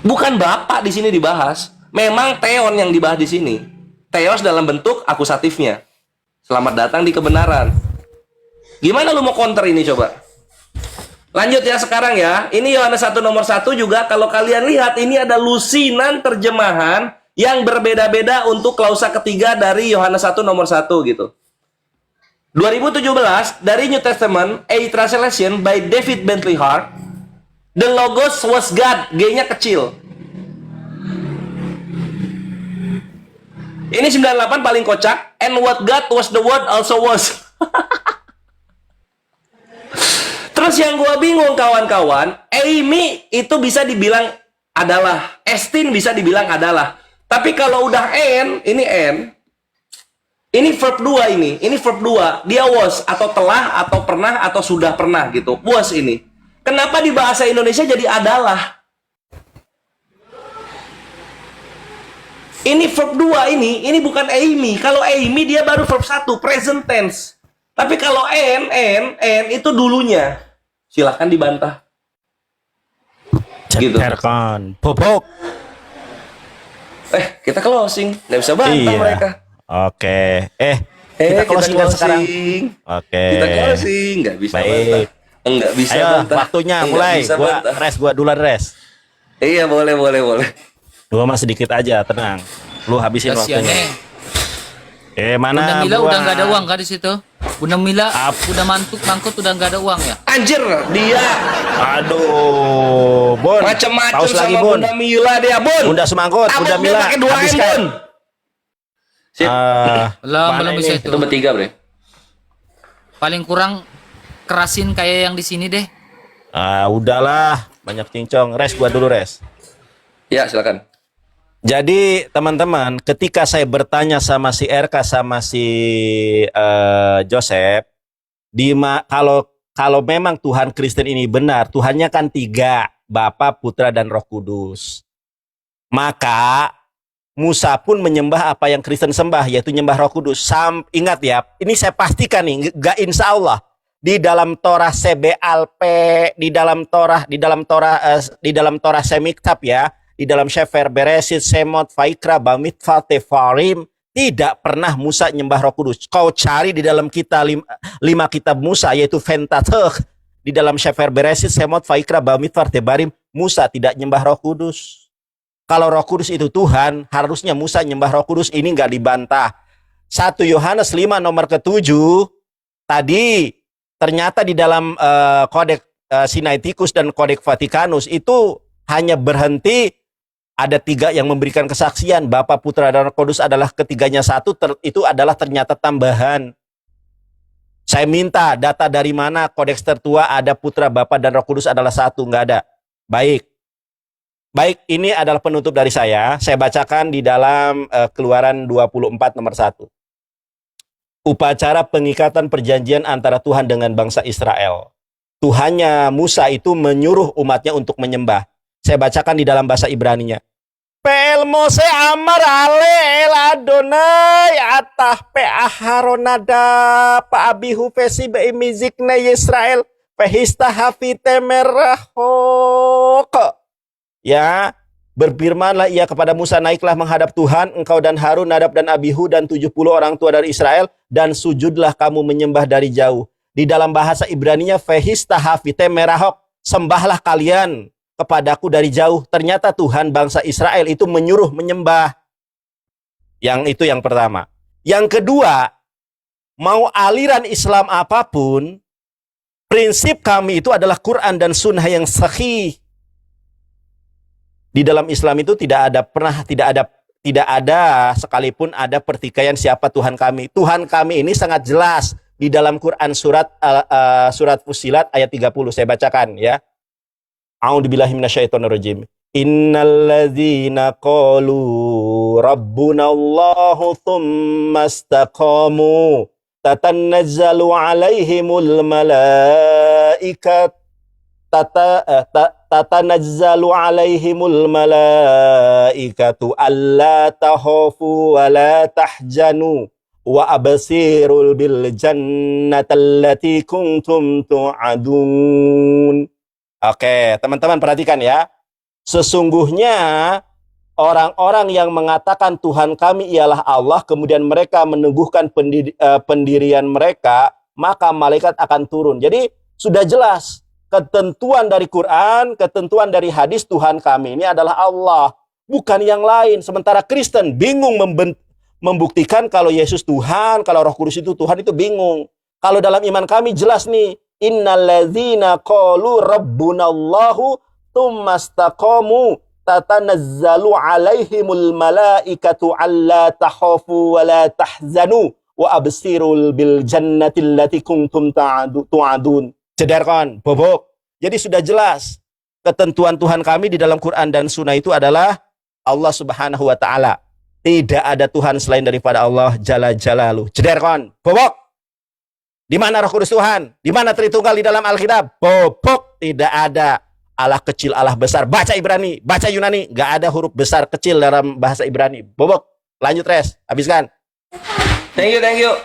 Bukan Bapak di sini dibahas. Memang teon yang dibahas di sini. Theos dalam bentuk akusatifnya. Selamat datang di kebenaran. Gimana lu mau counter ini coba? Lanjut ya sekarang ya. Ini Yohanes 1 nomor 1 juga kalau kalian lihat ini ada lusinan terjemahan yang berbeda-beda untuk klausa ketiga dari Yohanes 1 nomor 1 gitu. 2017 dari New Testament, a translation by David Bentley Hart. The Logos was God, G-nya kecil. Ini 98 paling kocak. And what God was the word also was. Terus yang gua bingung kawan-kawan, Amy itu bisa dibilang adalah, Estin bisa dibilang adalah. Tapi kalau udah ini ini verb 2 ini verb 2. Dia was atau telah atau pernah atau sudah pernah gitu. Was ini. Kenapa di bahasa Indonesia jadi adalah? Ini verb 2 ini bukan Amy. Kalau Amy dia baru verb 1, present tense. Tapi kalau n itu dulunya. Silahkan dibantah. Gitu. Ceterkan. Popok. Kita closing. Nggak bisa bantah mereka. Oke. Kita closing kan sekarang. Oke. Kita closing. Nggak bisa Baik. bantah. Enggak bisa Ayo, bantah. waktunya Nggak mulai. bisa Gua bantah. gua duluan res. Iya, boleh. Gua mah sedikit aja, tenang. Lu habisin Kasihan waktunya. Bunda Mana Mila gua? udah nggak ada uang kan di situ? Bunda Mila udah mangkut udah nggak ada uang ya? Anjir, dia Aduh, Bun. macem-macem Paus lagi, sama Bun. Bunda Mila dia, Bun. Bunda Semangkut, Tabok Bunda dia Mila. pakai 2 M, habiskan. Bun. Sip. Belum Mana bisa ini? itu. Itu bertiga, Bre. Paling kurang kerasin kayak yang di sini deh. Udahlah, banyak cincong. Res gua dulu, Res. Ya, silakan. Jadi teman-teman, ketika saya bertanya sama si RK sama si Joseph, kalau memang Tuhan Kristen ini benar, Tuhannya kan 3, Bapa, Putra, dan Roh Kudus. Maka Musa pun menyembah apa yang Kristen sembah, yaitu nyembah Roh Kudus. Ingat ya, ini saya pastikan nih, gak insya Allah. Di dalam Torah CBLP, di dalam Torah Semiktab ya, di dalam Sefer Beresit, Semot, Vaikra, Bamidbar, Tefarim, tidak pernah Musa nyembah Roh Kudus. Kau cari di dalam lima kitab Musa, yaitu Pentateuch, di dalam Sefer Beresit, Semot, Vaikra, Bamidbar, Tebarim, Musa tidak nyembah Roh Kudus. Kalau Roh Kudus itu Tuhan, harusnya Musa nyembah Roh Kudus, ini nggak dibantah. 1 Yohanes 5 nomor ke-7 tadi ternyata di dalam kodeks Sinaiticus dan kodeks Vatikanus itu hanya berhenti ada 3 yang memberikan kesaksian, Bapa, Putra, dan Roh Kudus adalah ketiganya satu, itu adalah ternyata tambahan. Saya minta data dari mana kodeks tertua ada Putra, Bapa, dan Roh Kudus adalah satu, nggak ada. Baik, ini adalah penutup dari saya. Saya bacakan di dalam Keluaran 24 nomor 1. Upacara pengikatan perjanjian antara Tuhan dengan bangsa Israel. Tuhannya Musa itu menyuruh umatnya untuk menyembah. Saya bacakan di dalam bahasa Ibraninya. Pel Mose amar ale el Adonai atah pe aharonada pa abihu fesi be mizikna Israel pehista hafite merahok. Ya, berfirmanlah ia kepada Musa, naiklah menghadap Tuhan, engkau dan Harun, Nadab dan Abihu dan 70 orang tua dari Israel, dan sujudlah kamu menyembah dari jauh. Di dalam bahasa Ibraninya fehistahafite merahok, sembahlah kalian kepadaku dari jauh. Ternyata Tuhan bangsa Israel itu menyuruh menyembah. Yang itu yang pertama. Yang kedua, mau aliran Islam apapun, prinsip kami itu adalah Quran dan Sunnah yang sahih. Di dalam Islam itu tidak ada sekalipun ada pertikaian siapa Tuhan kami. Tuhan kami ini sangat jelas di dalam Quran surat Fussilat ayat 30. Saya bacakan ya. A'udzubillahi minasyaitonirrajim. Innalladzina qalu rabbunallahu tsumma istaqamu tatanazzalu alaihimul malaikat tatanazzalu alaihimul malaikatu alla tahafu wa la tahjanu wa absirul bil jannati kuntum tu'adun. Oke, teman-teman perhatikan ya. Sesungguhnya orang-orang yang mengatakan Tuhan kami ialah Allah, kemudian mereka meneguhkan pendirian mereka, maka malaikat akan turun. Jadi sudah jelas ketentuan dari Quran, ketentuan dari hadis, Tuhan kami ini adalah Allah, bukan yang lain. Sementara Kristen bingung membuktikan kalau Yesus Tuhan, kalau Roh Kudus itu Tuhan, itu bingung. Kalau dalam iman kami jelas nih, innalladzina qalu rabbunallahu tsumma istaqamu tatanazzalu alaihimul malaikatu alla takhafu wa la tahzanu wa absirul bil jannati allati kuntum tu'adun. Cederkon, bobok. Jadi sudah jelas ketentuan Tuhan kami di dalam Quran dan Sunnah itu adalah Allah Subhanahu wa Ta'ala. Tidak ada Tuhan selain daripada Allah Jalla Jalaluh. Cederkon, bobok. Di mana Roh Kudus Tuhan? Di mana Tritunggal di dalam Alkitab? Bobok. Tidak ada Allah kecil, Allah besar. Baca Ibrani, baca Yunani, nggak ada huruf besar kecil dalam bahasa Ibrani. Bobok. Lanjut res, habiskan. Thank you.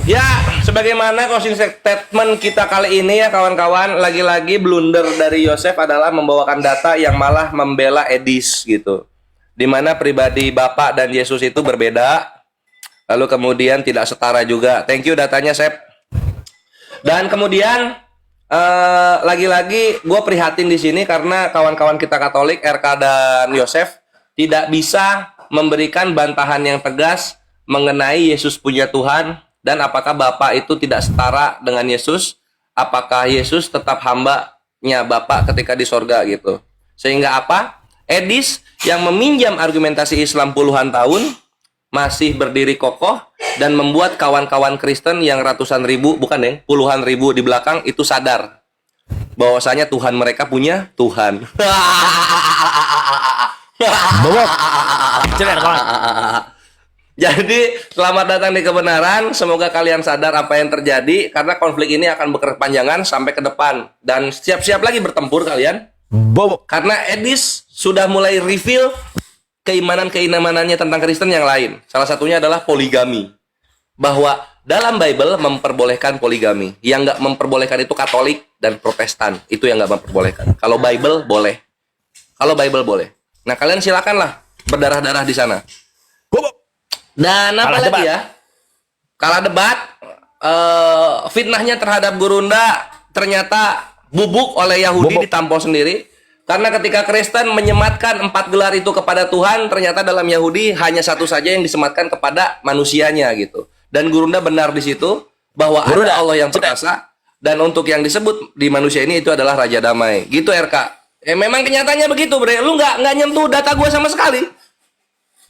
Ya, sebagaimana closing statement kita kali ini ya kawan-kawan, lagi-lagi blunder dari Yosef adalah membawakan data yang malah membela Edis gitu. Dimana pribadi Bapak dan Yesus itu berbeda, lalu kemudian tidak setara juga. Thank you datanya, Sep. Dan kemudian lagi-lagi gue prihatin di sini karena kawan-kawan kita Katolik, RK dan Yosef tidak bisa memberikan bantahan yang tegas mengenai Yesus punya Tuhan. Dan apakah Bapa itu tidak setara dengan Yesus? Apakah Yesus tetap hambanya Bapa ketika di sorga gitu? Sehingga apa? Edis yang meminjam argumentasi Islam puluhan tahun masih berdiri kokoh dan membuat kawan-kawan Kristen yang ratusan ribu, bukan deh, puluhan ribu di belakang itu sadar bahwasanya Tuhan mereka punya Tuhan. Jadi selamat datang di kebenaran. Semoga kalian sadar apa yang terjadi karena konflik ini akan berkepanjangan sampai ke depan dan siap-siap lagi bertempur kalian. Karena Edis sudah mulai reveal keimanannya tentang Kristen yang lain. Salah satunya adalah poligami. Bahwa dalam Bible memperbolehkan poligami. Yang nggak memperbolehkan itu Katolik dan Protestan. Itu yang nggak memperbolehkan. Kalau Bible boleh. Nah kalian silakanlah berdarah-darah di sana. Dan apa lagi ya? Kalah debat, fitnahnya terhadap Gurunda ternyata bubuk oleh Yahudi ditampol sendiri. Karena ketika Kristen menyematkan 4 gelar itu kepada Tuhan, ternyata dalam Yahudi hanya satu saja yang disematkan kepada manusianya gitu. Dan Gurunda benar di situ bahwa Gurunda, ada Allah yang perkasa dan untuk yang disebut di manusia ini itu adalah Raja Damai. Gitu RK. Memang kenyataannya begitu, Bre. Lu nggak nyentuh data gua sama sekali.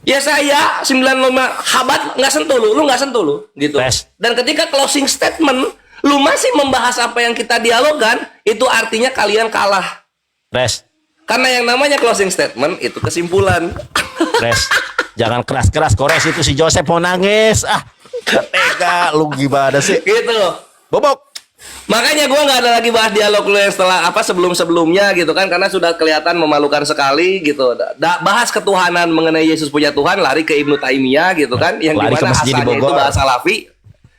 Ya saya 95 habat nggak sentuh lu nggak sentuh lu gitu. Res. Dan ketika closing statement lu masih membahas apa yang kita dialogkan, itu artinya kalian kalah. Res, Karena yang namanya closing statement itu kesimpulan. Res, jangan keras-keras Kores, itu si Joseph mau nangis. Ah, gak tega, lu gimana sih? Gitu loh. Bobok. Makanya gua nggak ada lagi bahas dialog lu yang setelah apa sebelum-sebelumnya gitu kan, karena sudah kelihatan memalukan sekali gitu. Bahas ketuhanan mengenai Yesus punya Tuhan, lari ke Ibnu Taimiyah gitu kan, yang Lari ke dimana masjid di asalnya itu Bogor. bahasa Salafi.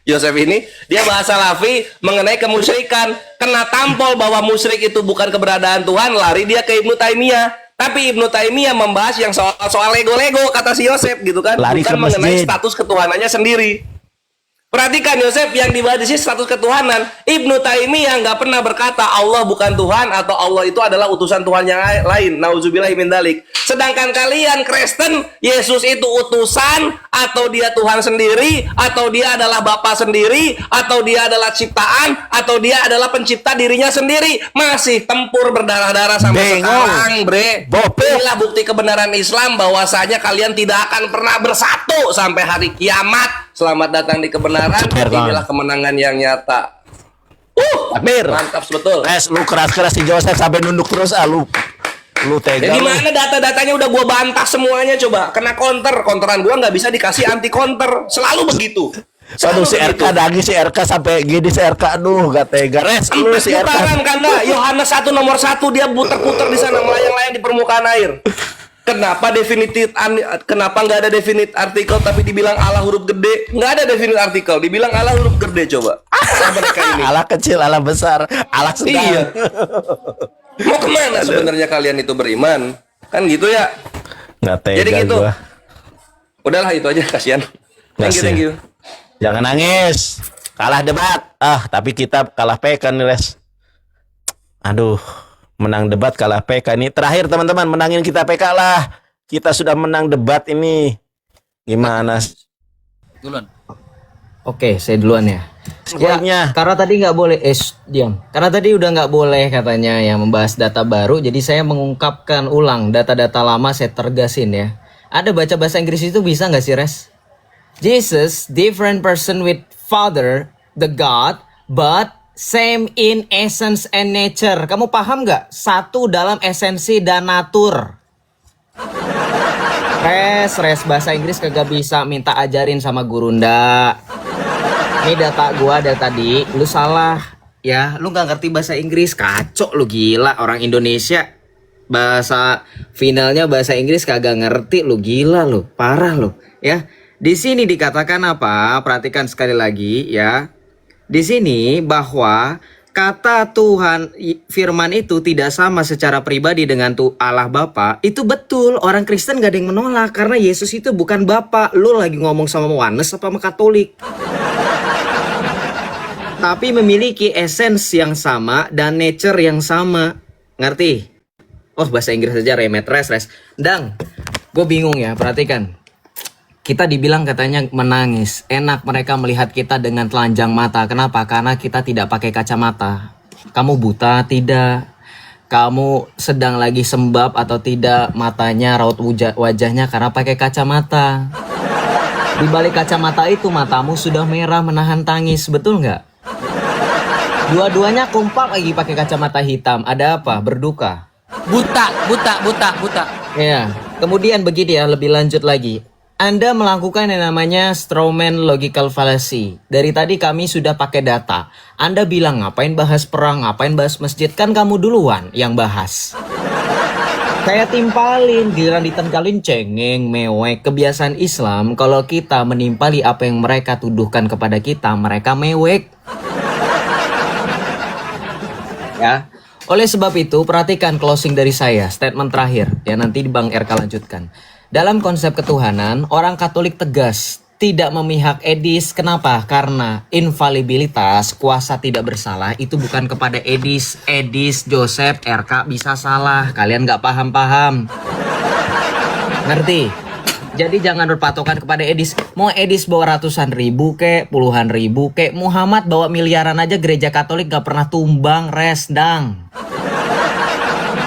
Yosef ini dia bahasa Salafi mengenai kemusyrikan, kena tampol bahwa musyrik itu bukan keberadaan Tuhan, lari dia ke Ibnu Taimiyah. Tapi Ibnu Taimiyah membahas yang soal lego-lego kata si Yosef gitu kan, Lari bukan ke mengenai masjid. status ketuhanannya sendiri. Perhatikan Yosef, yang dibahas di sini status ketuhanan. Ibnu Taimiyah nggak pernah berkata Allah bukan Tuhan atau Allah itu adalah utusan Tuhan yang lain. Nauzubillahi min dzalik. Sedangkan kalian Kristen, Yesus itu utusan atau dia Tuhan sendiri atau dia adalah Bapa sendiri atau dia adalah ciptaan atau dia adalah pencipta dirinya sendiri. Masih tempur berdarah-darah sampai Bengong. sekarang, Bre. Bopek. Inilah bukti kebenaran Islam bahwasanya kalian tidak akan pernah bersatu sampai hari kiamat. Selamat datang di kebenaran. Inilah kemenangan yang nyata. Takbir. Mantap betul. Res, lu keras-keras si Joseph sampai nunduk terus, ah lu. Lu tega. Jadi lu. mana data-datanya udah gua bantah semuanya, coba. Kena konteran gua nggak bisa dikasih anti counter. Selalu begitu. Aduh, si RK nangis, si RK sampai gini, si RK, aduh gak tega. Res, lu si RK. Putaran Kanda, Yohanes 1 nomor 1 dia puter-puter di sana melayang-layang di permukaan air. Kenapa nggak ada definite artikel tapi dibilang Allah huruf gede? Nggak ada definite artikel, dibilang Allah huruf gede, coba. Apa mereka ini? Allah kecil, Allah besar, Allah sedang. Iya. Mau kemana sebenarnya kalian itu beriman? Kan gitu ya. Gak tega Jadi gitu. gua. Udahlah itu aja, kasihan. Thank you, Masih. thank you. Jangan nangis. Kalah debat. Ah, tapi kita kalah PK nih, Les. Aduh, menang debat kalah PK ini. Terakhir teman-teman, menangin kita PK lah. Kita sudah menang debat ini. Gimana? Duluan. Oke, saya duluan ya. Poinnya. Karena tadi nggak boleh, diam. Karena tadi udah nggak boleh katanya yang membahas data baru, jadi saya mengungkapkan ulang data-data lama saya tergasin ya. Ada baca bahasa Inggris itu bisa nggak sih, Res? Jesus, different person with Father, the God, but same in essence and nature. Kamu paham nggak? Satu dalam esensi dan natur. Res, bahasa Inggris kagak bisa, minta ajarin sama Gurunda. Ini data gua dari tadi, lu salah. Ya, lu nggak ngerti bahasa Inggris, kacau lu, gila. Orang Indonesia bahasa finalnya bahasa Inggris kagak ngerti, lu gila lu, parah lu. Ya, di sini dikatakan apa? Perhatikan sekali lagi ya. Di sini bahwa kata Tuhan firman itu tidak sama secara pribadi dengan Allah Bapa. Itu betul, orang Kristen gak ada yang menolak karena Yesus itu bukan Bapa. Lu lagi ngomong sama Yohanes apa sama Katolik? Tapi memiliki essence yang sama dan nature yang sama. Ngerti? Oh, bahasa Inggris aja remet, res. Dang, gue bingung ya, perhatikan. Kita dibilang katanya menangis. Enak mereka melihat kita dengan telanjang mata. Kenapa? Karena kita tidak pakai kacamata. Kamu buta? Tidak. Kamu sedang lagi sembab atau tidak? Matanya, raut wajahnya karena pakai kacamata. Di balik kacamata itu matamu sudah merah menahan tangis. Betul nggak? Dua-duanya kompak lagi pakai kacamata hitam. Ada apa? Berduka. Buta. Ya. Kemudian begini ya, lebih lanjut lagi. Anda melakukan yang namanya strawman logical fallacy. Dari tadi kami sudah pakai data. Anda bilang ngapain bahas perang, ngapain bahas masjid. Kan kamu duluan yang bahas. Saya timpalin, giliran ditenggalin cengeng, mewek. Kebiasaan Islam, kalau kita menimpali apa yang mereka tuduhkan kepada kita, mereka mewek. Ya. Oleh sebab itu, perhatikan closing dari saya, statement terakhir. Ya, nanti Bang RK lanjutkan. Dalam konsep ketuhanan, orang Katolik tegas. tidak memihak Edis. Kenapa? Karena infalibilitas, kuasa tidak bersalah itu bukan kepada Edis. Edis, Joseph, RK bisa salah. Kalian nggak paham-paham. Ngerti? Jadi jangan berpatokan kepada Edis. Mau Edis bawa ratusan ribu kek, puluhan ribu kek. Muhammad bawa miliaran aja, gereja Katolik gak pernah tumbang, resdang.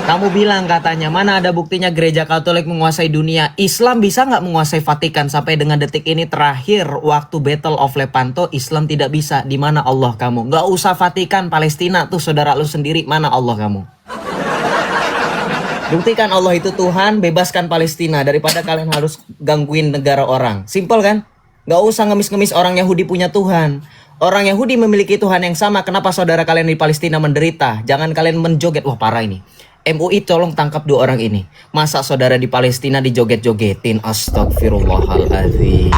Kamu bilang katanya, mana ada buktinya gereja Katolik menguasai dunia? Islam bisa nggak menguasai Vatikan sampai dengan detik ini? Terakhir waktu Battle of Lepanto, Islam tidak bisa. Di mana Allah kamu? Nggak usah Vatikan, Palestina tuh saudara lu sendiri. Mana Allah kamu? Buktikan Allah itu Tuhan, bebaskan Palestina daripada kalian harus gangguin negara orang. Simpel kan? Nggak usah ngemis-ngemis orang Yahudi punya Tuhan. Orang Yahudi memiliki Tuhan yang sama. Kenapa saudara kalian di Palestina menderita? Jangan kalian menjoget. Wah parah ini. MUI tolong tangkap 2 orang ini. Masa saudara di Palestina dijoget-jogetin? Astagfirullahaladzim.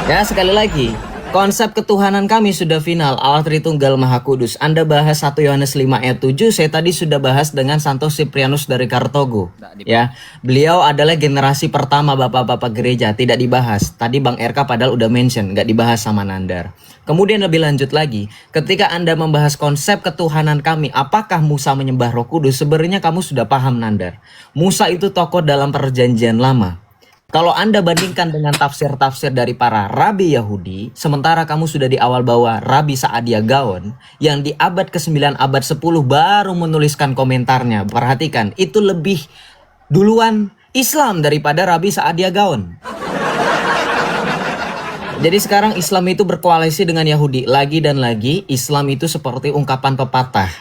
Ya sekali lagi, konsep ketuhanan kami sudah final. Allah Tritunggal Maha Kudus. Anda bahas 1 Yohanes 5 ayat 7. Saya tadi sudah bahas dengan Santo Siprianus dari Kartogo. Ya, beliau adalah generasi pertama bapak-bapak gereja. Tidak dibahas. Tadi Bang RK padahal udah mention, nggak dibahas sama Nandar. Kemudian lebih lanjut lagi, ketika Anda membahas konsep ketuhanan kami, apakah Musa menyembah Roh Kudus? Sebenarnya kamu sudah paham Nandar. Musa itu tokoh dalam perjanjian lama. Kalau Anda bandingkan dengan tafsir-tafsir dari para rabi Yahudi, sementara kamu sudah di awal bawa Rabi Saadia Gaon, yang di abad ke-9, abad 10 baru menuliskan komentarnya. Perhatikan, itu lebih duluan Islam daripada Rabi Saadia Gaon. Jadi sekarang Islam itu berkoalisi dengan Yahudi. Lagi dan lagi, Islam itu seperti ungkapan pepatah,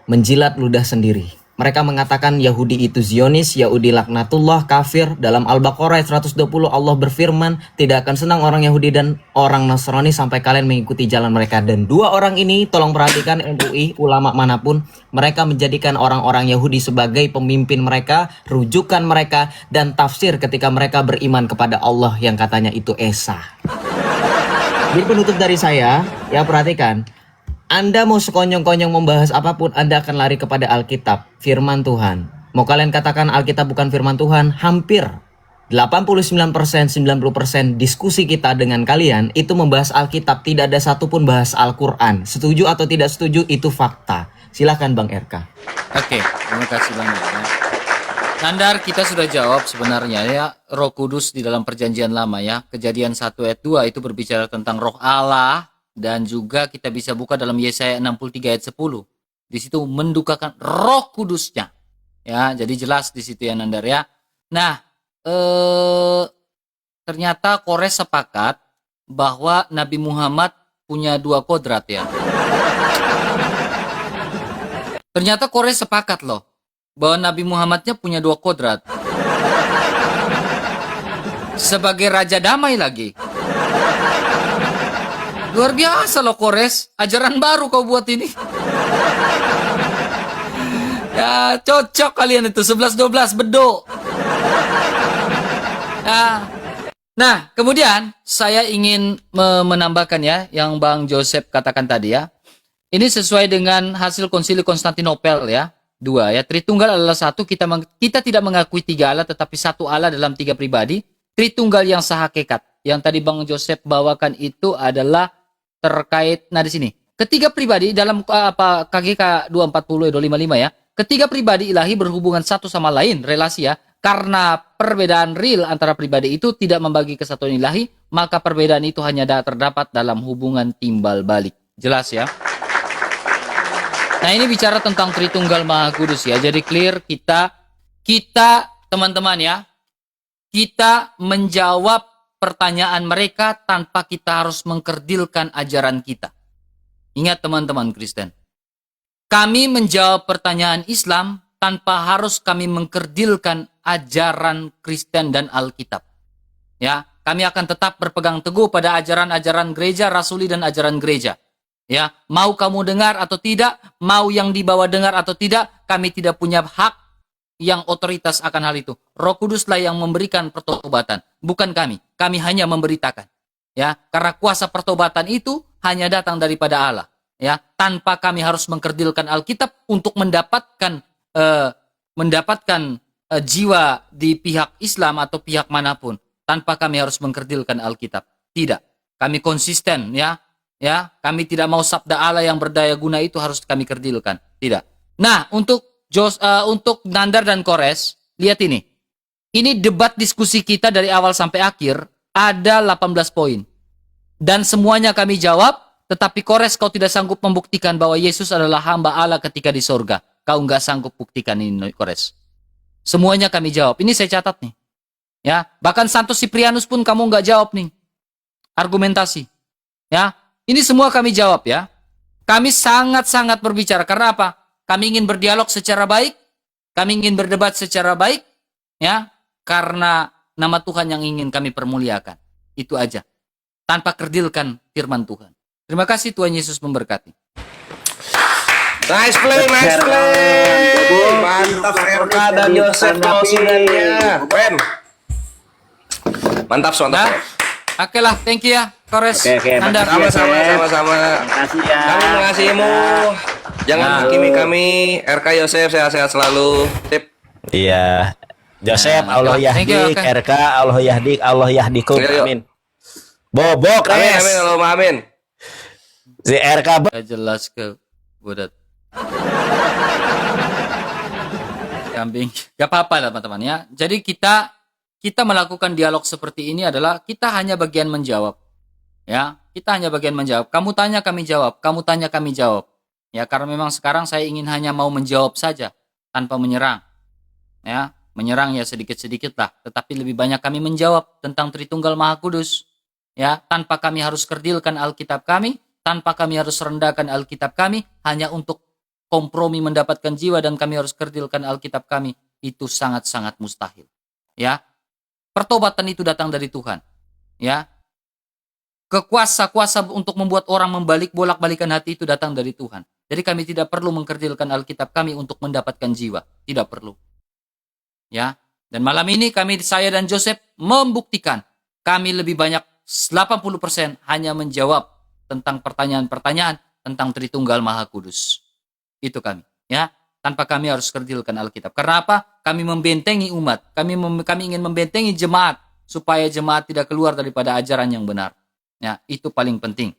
menjilat ludah sendiri. Mereka mengatakan Yahudi itu Zionis, Yahudi laknatullah, kafir. Dalam Al-Baqarah ayat 120 Allah berfirman, tidak akan senang orang Yahudi dan orang Nasrani sampai kalian mengikuti jalan mereka. Dan 2 orang ini, tolong perhatikan MUI, ulama manapun, mereka menjadikan orang-orang Yahudi sebagai pemimpin mereka, rujukan mereka, dan tafsir ketika mereka beriman kepada Allah yang katanya itu Esa. Jadi penutup dari saya, ya perhatikan. Anda mau sekonyong-konyong membahas apapun, Anda akan lari kepada Alkitab, firman Tuhan. Mau kalian katakan Alkitab bukan firman Tuhan, hampir 89%, 90% diskusi kita dengan kalian itu membahas Alkitab. Tidak ada satupun bahas Al-Quran. Setuju atau tidak setuju, itu fakta. Silahkan Bang RK. Oke, terima kasih banyak ya. Nandar, kita sudah jawab sebenarnya ya, Roh Kudus di dalam perjanjian lama ya. Kejadian 1 ayat 2 itu berbicara tentang roh Allah, dan juga kita bisa buka dalam Yesaya 63 ayat 10. Di situ mendukakan Roh Kudusnya. Ya, jadi jelas di situ ya Nandar ya. Nah, ternyata Kores sepakat bahwa Nabi Muhammad punya 2 kodrat ya. Ternyata Kores sepakat loh bahwa Nabi Muhammadnya punya 2 kodrat. Sebagai Raja Damai lagi. Luar biasa loh Kores. Ajaran baru kau buat ini. Ya cocok kalian itu. 11-12 bedo. Ya. Nah kemudian saya ingin menambahkan ya. Yang Bang Joseph katakan tadi ya. Ini sesuai dengan hasil konsili Konstantinopel ya. 2 ya, Tritunggal adalah 1, kita tidak mengakui 3 Allah tetapi 1 Allah dalam 3 pribadi. Tritunggal yang sehakikat. Yang tadi Bang Joseph bawakan itu adalah terkait, nah di sini. Ketiga pribadi dalam KGK 240 255 ya. Ketiga pribadi ilahi berhubungan satu sama lain, relasi ya. Karena perbedaan real antara pribadi itu tidak membagi kesatuan ilahi, maka perbedaan itu hanya terdapat dalam hubungan timbal balik. Jelas ya. Nah ini bicara tentang Tritunggal Maha Kudus ya. Jadi clear kita teman-teman ya. Kita menjawab pertanyaan mereka tanpa kita harus mengkerdilkan ajaran kita. Ingat teman-teman Kristen. Kami menjawab pertanyaan Islam tanpa harus kami mengkerdilkan ajaran Kristen dan Alkitab. Ya, kami akan tetap berpegang teguh pada ajaran-ajaran gereja, rasuli dan ajaran gereja. Ya, mau kamu dengar atau tidak, mau yang dibawa dengar atau tidak, kami tidak punya hak yang otoritas akan hal itu. Roh Kuduslah yang memberikan pertobatan, bukan kami. Kami hanya memberitakan. Ya, karena kuasa pertobatan itu hanya datang daripada Allah. Ya, tanpa kami harus mengkerdilkan Alkitab untuk mendapatkan jiwa di pihak Islam atau pihak manapun. tanpa kami harus mengkerdilkan Alkitab. Tidak. Kami konsisten ya. Ya, kami tidak mau sabda Allah yang berdaya guna itu harus kami kerdilkan. Tidak. Nah, untuk Nandar dan Kores, lihat ini. Ini debat diskusi kita dari awal sampai akhir ada 18 poin. Dan semuanya kami jawab, tetapi Kores kau tidak sanggup membuktikan bahwa Yesus adalah hamba Allah ketika di sorga. Kau nggak sanggup buktikan ini, Kores. Semuanya kami jawab. Ini saya catat nih. Ya, bahkan Santos Siprianus pun kamu nggak jawab nih. Argumentasi. Ya, ini semua kami jawab ya. Kami sangat-sangat berbicara. Karena apa? Kami ingin berdialog secara baik. Kami ingin berdebat secara baik. Ya, karena nama Tuhan yang ingin kami permuliakan. Itu aja. Tanpa kerdilkan firman Tuhan. Terima kasih, Tuhan Yesus memberkati. Nice play, nice play. Mantap RK dan Yosef closingannya. Keren. Mantap, Nah, oke lah, thank you ya, Kores. Nandar. Sama-sama. Makasih ya. Kami mengasihimu. Jangan hakimi kami. RK Yosef sehat-sehat selalu. Tip. Iya. Joseph, Nah, Allah thank you, yahdik, oke. RK, Allah yahdik, Allah yahdikum. Yuk, yuk. Amin. Bobok, Amin, Kres. amin, Allahumma amin. Si RK Gak jelas ke budat. Kambing. Gak apa-apa lah teman-teman ya. Jadi kita melakukan dialog seperti ini adalah kita hanya bagian menjawab. Ya, kita hanya bagian menjawab. Kamu tanya kami jawab, kamu tanya kami jawab. Ya, karena memang sekarang saya ingin hanya mau menjawab saja tanpa menyerang. Ya, menyerang ya sedikit-sedikit lah, tetapi lebih banyak kami menjawab tentang Tritunggal Maha Kudus. Ya, tanpa kami harus kerdilkan Alkitab kami, tanpa kami harus rendahkan Alkitab kami hanya untuk kompromi mendapatkan jiwa dan kami harus kerdilkan Alkitab kami, itu sangat-sangat mustahil. Ya. Pertobatan itu datang dari Tuhan. Ya. Kuasa untuk membuat orang bolak-balikan hati itu datang dari Tuhan. Jadi kami tidak perlu mengkerdilkan Alkitab kami untuk mendapatkan jiwa, tidak perlu. Ya. Dan malam ini saya dan Joseph membuktikan kami lebih banyak 80% hanya menjawab tentang pertanyaan-pertanyaan tentang Tritunggal Maha Kudus. Itu kami, ya. Tanpa kami harus kerdilkan Alkitab. Karena apa? Kami membentengi umat. Kami ingin membentengi jemaat supaya jemaat tidak keluar daripada ajaran yang benar. Ya, itu paling penting.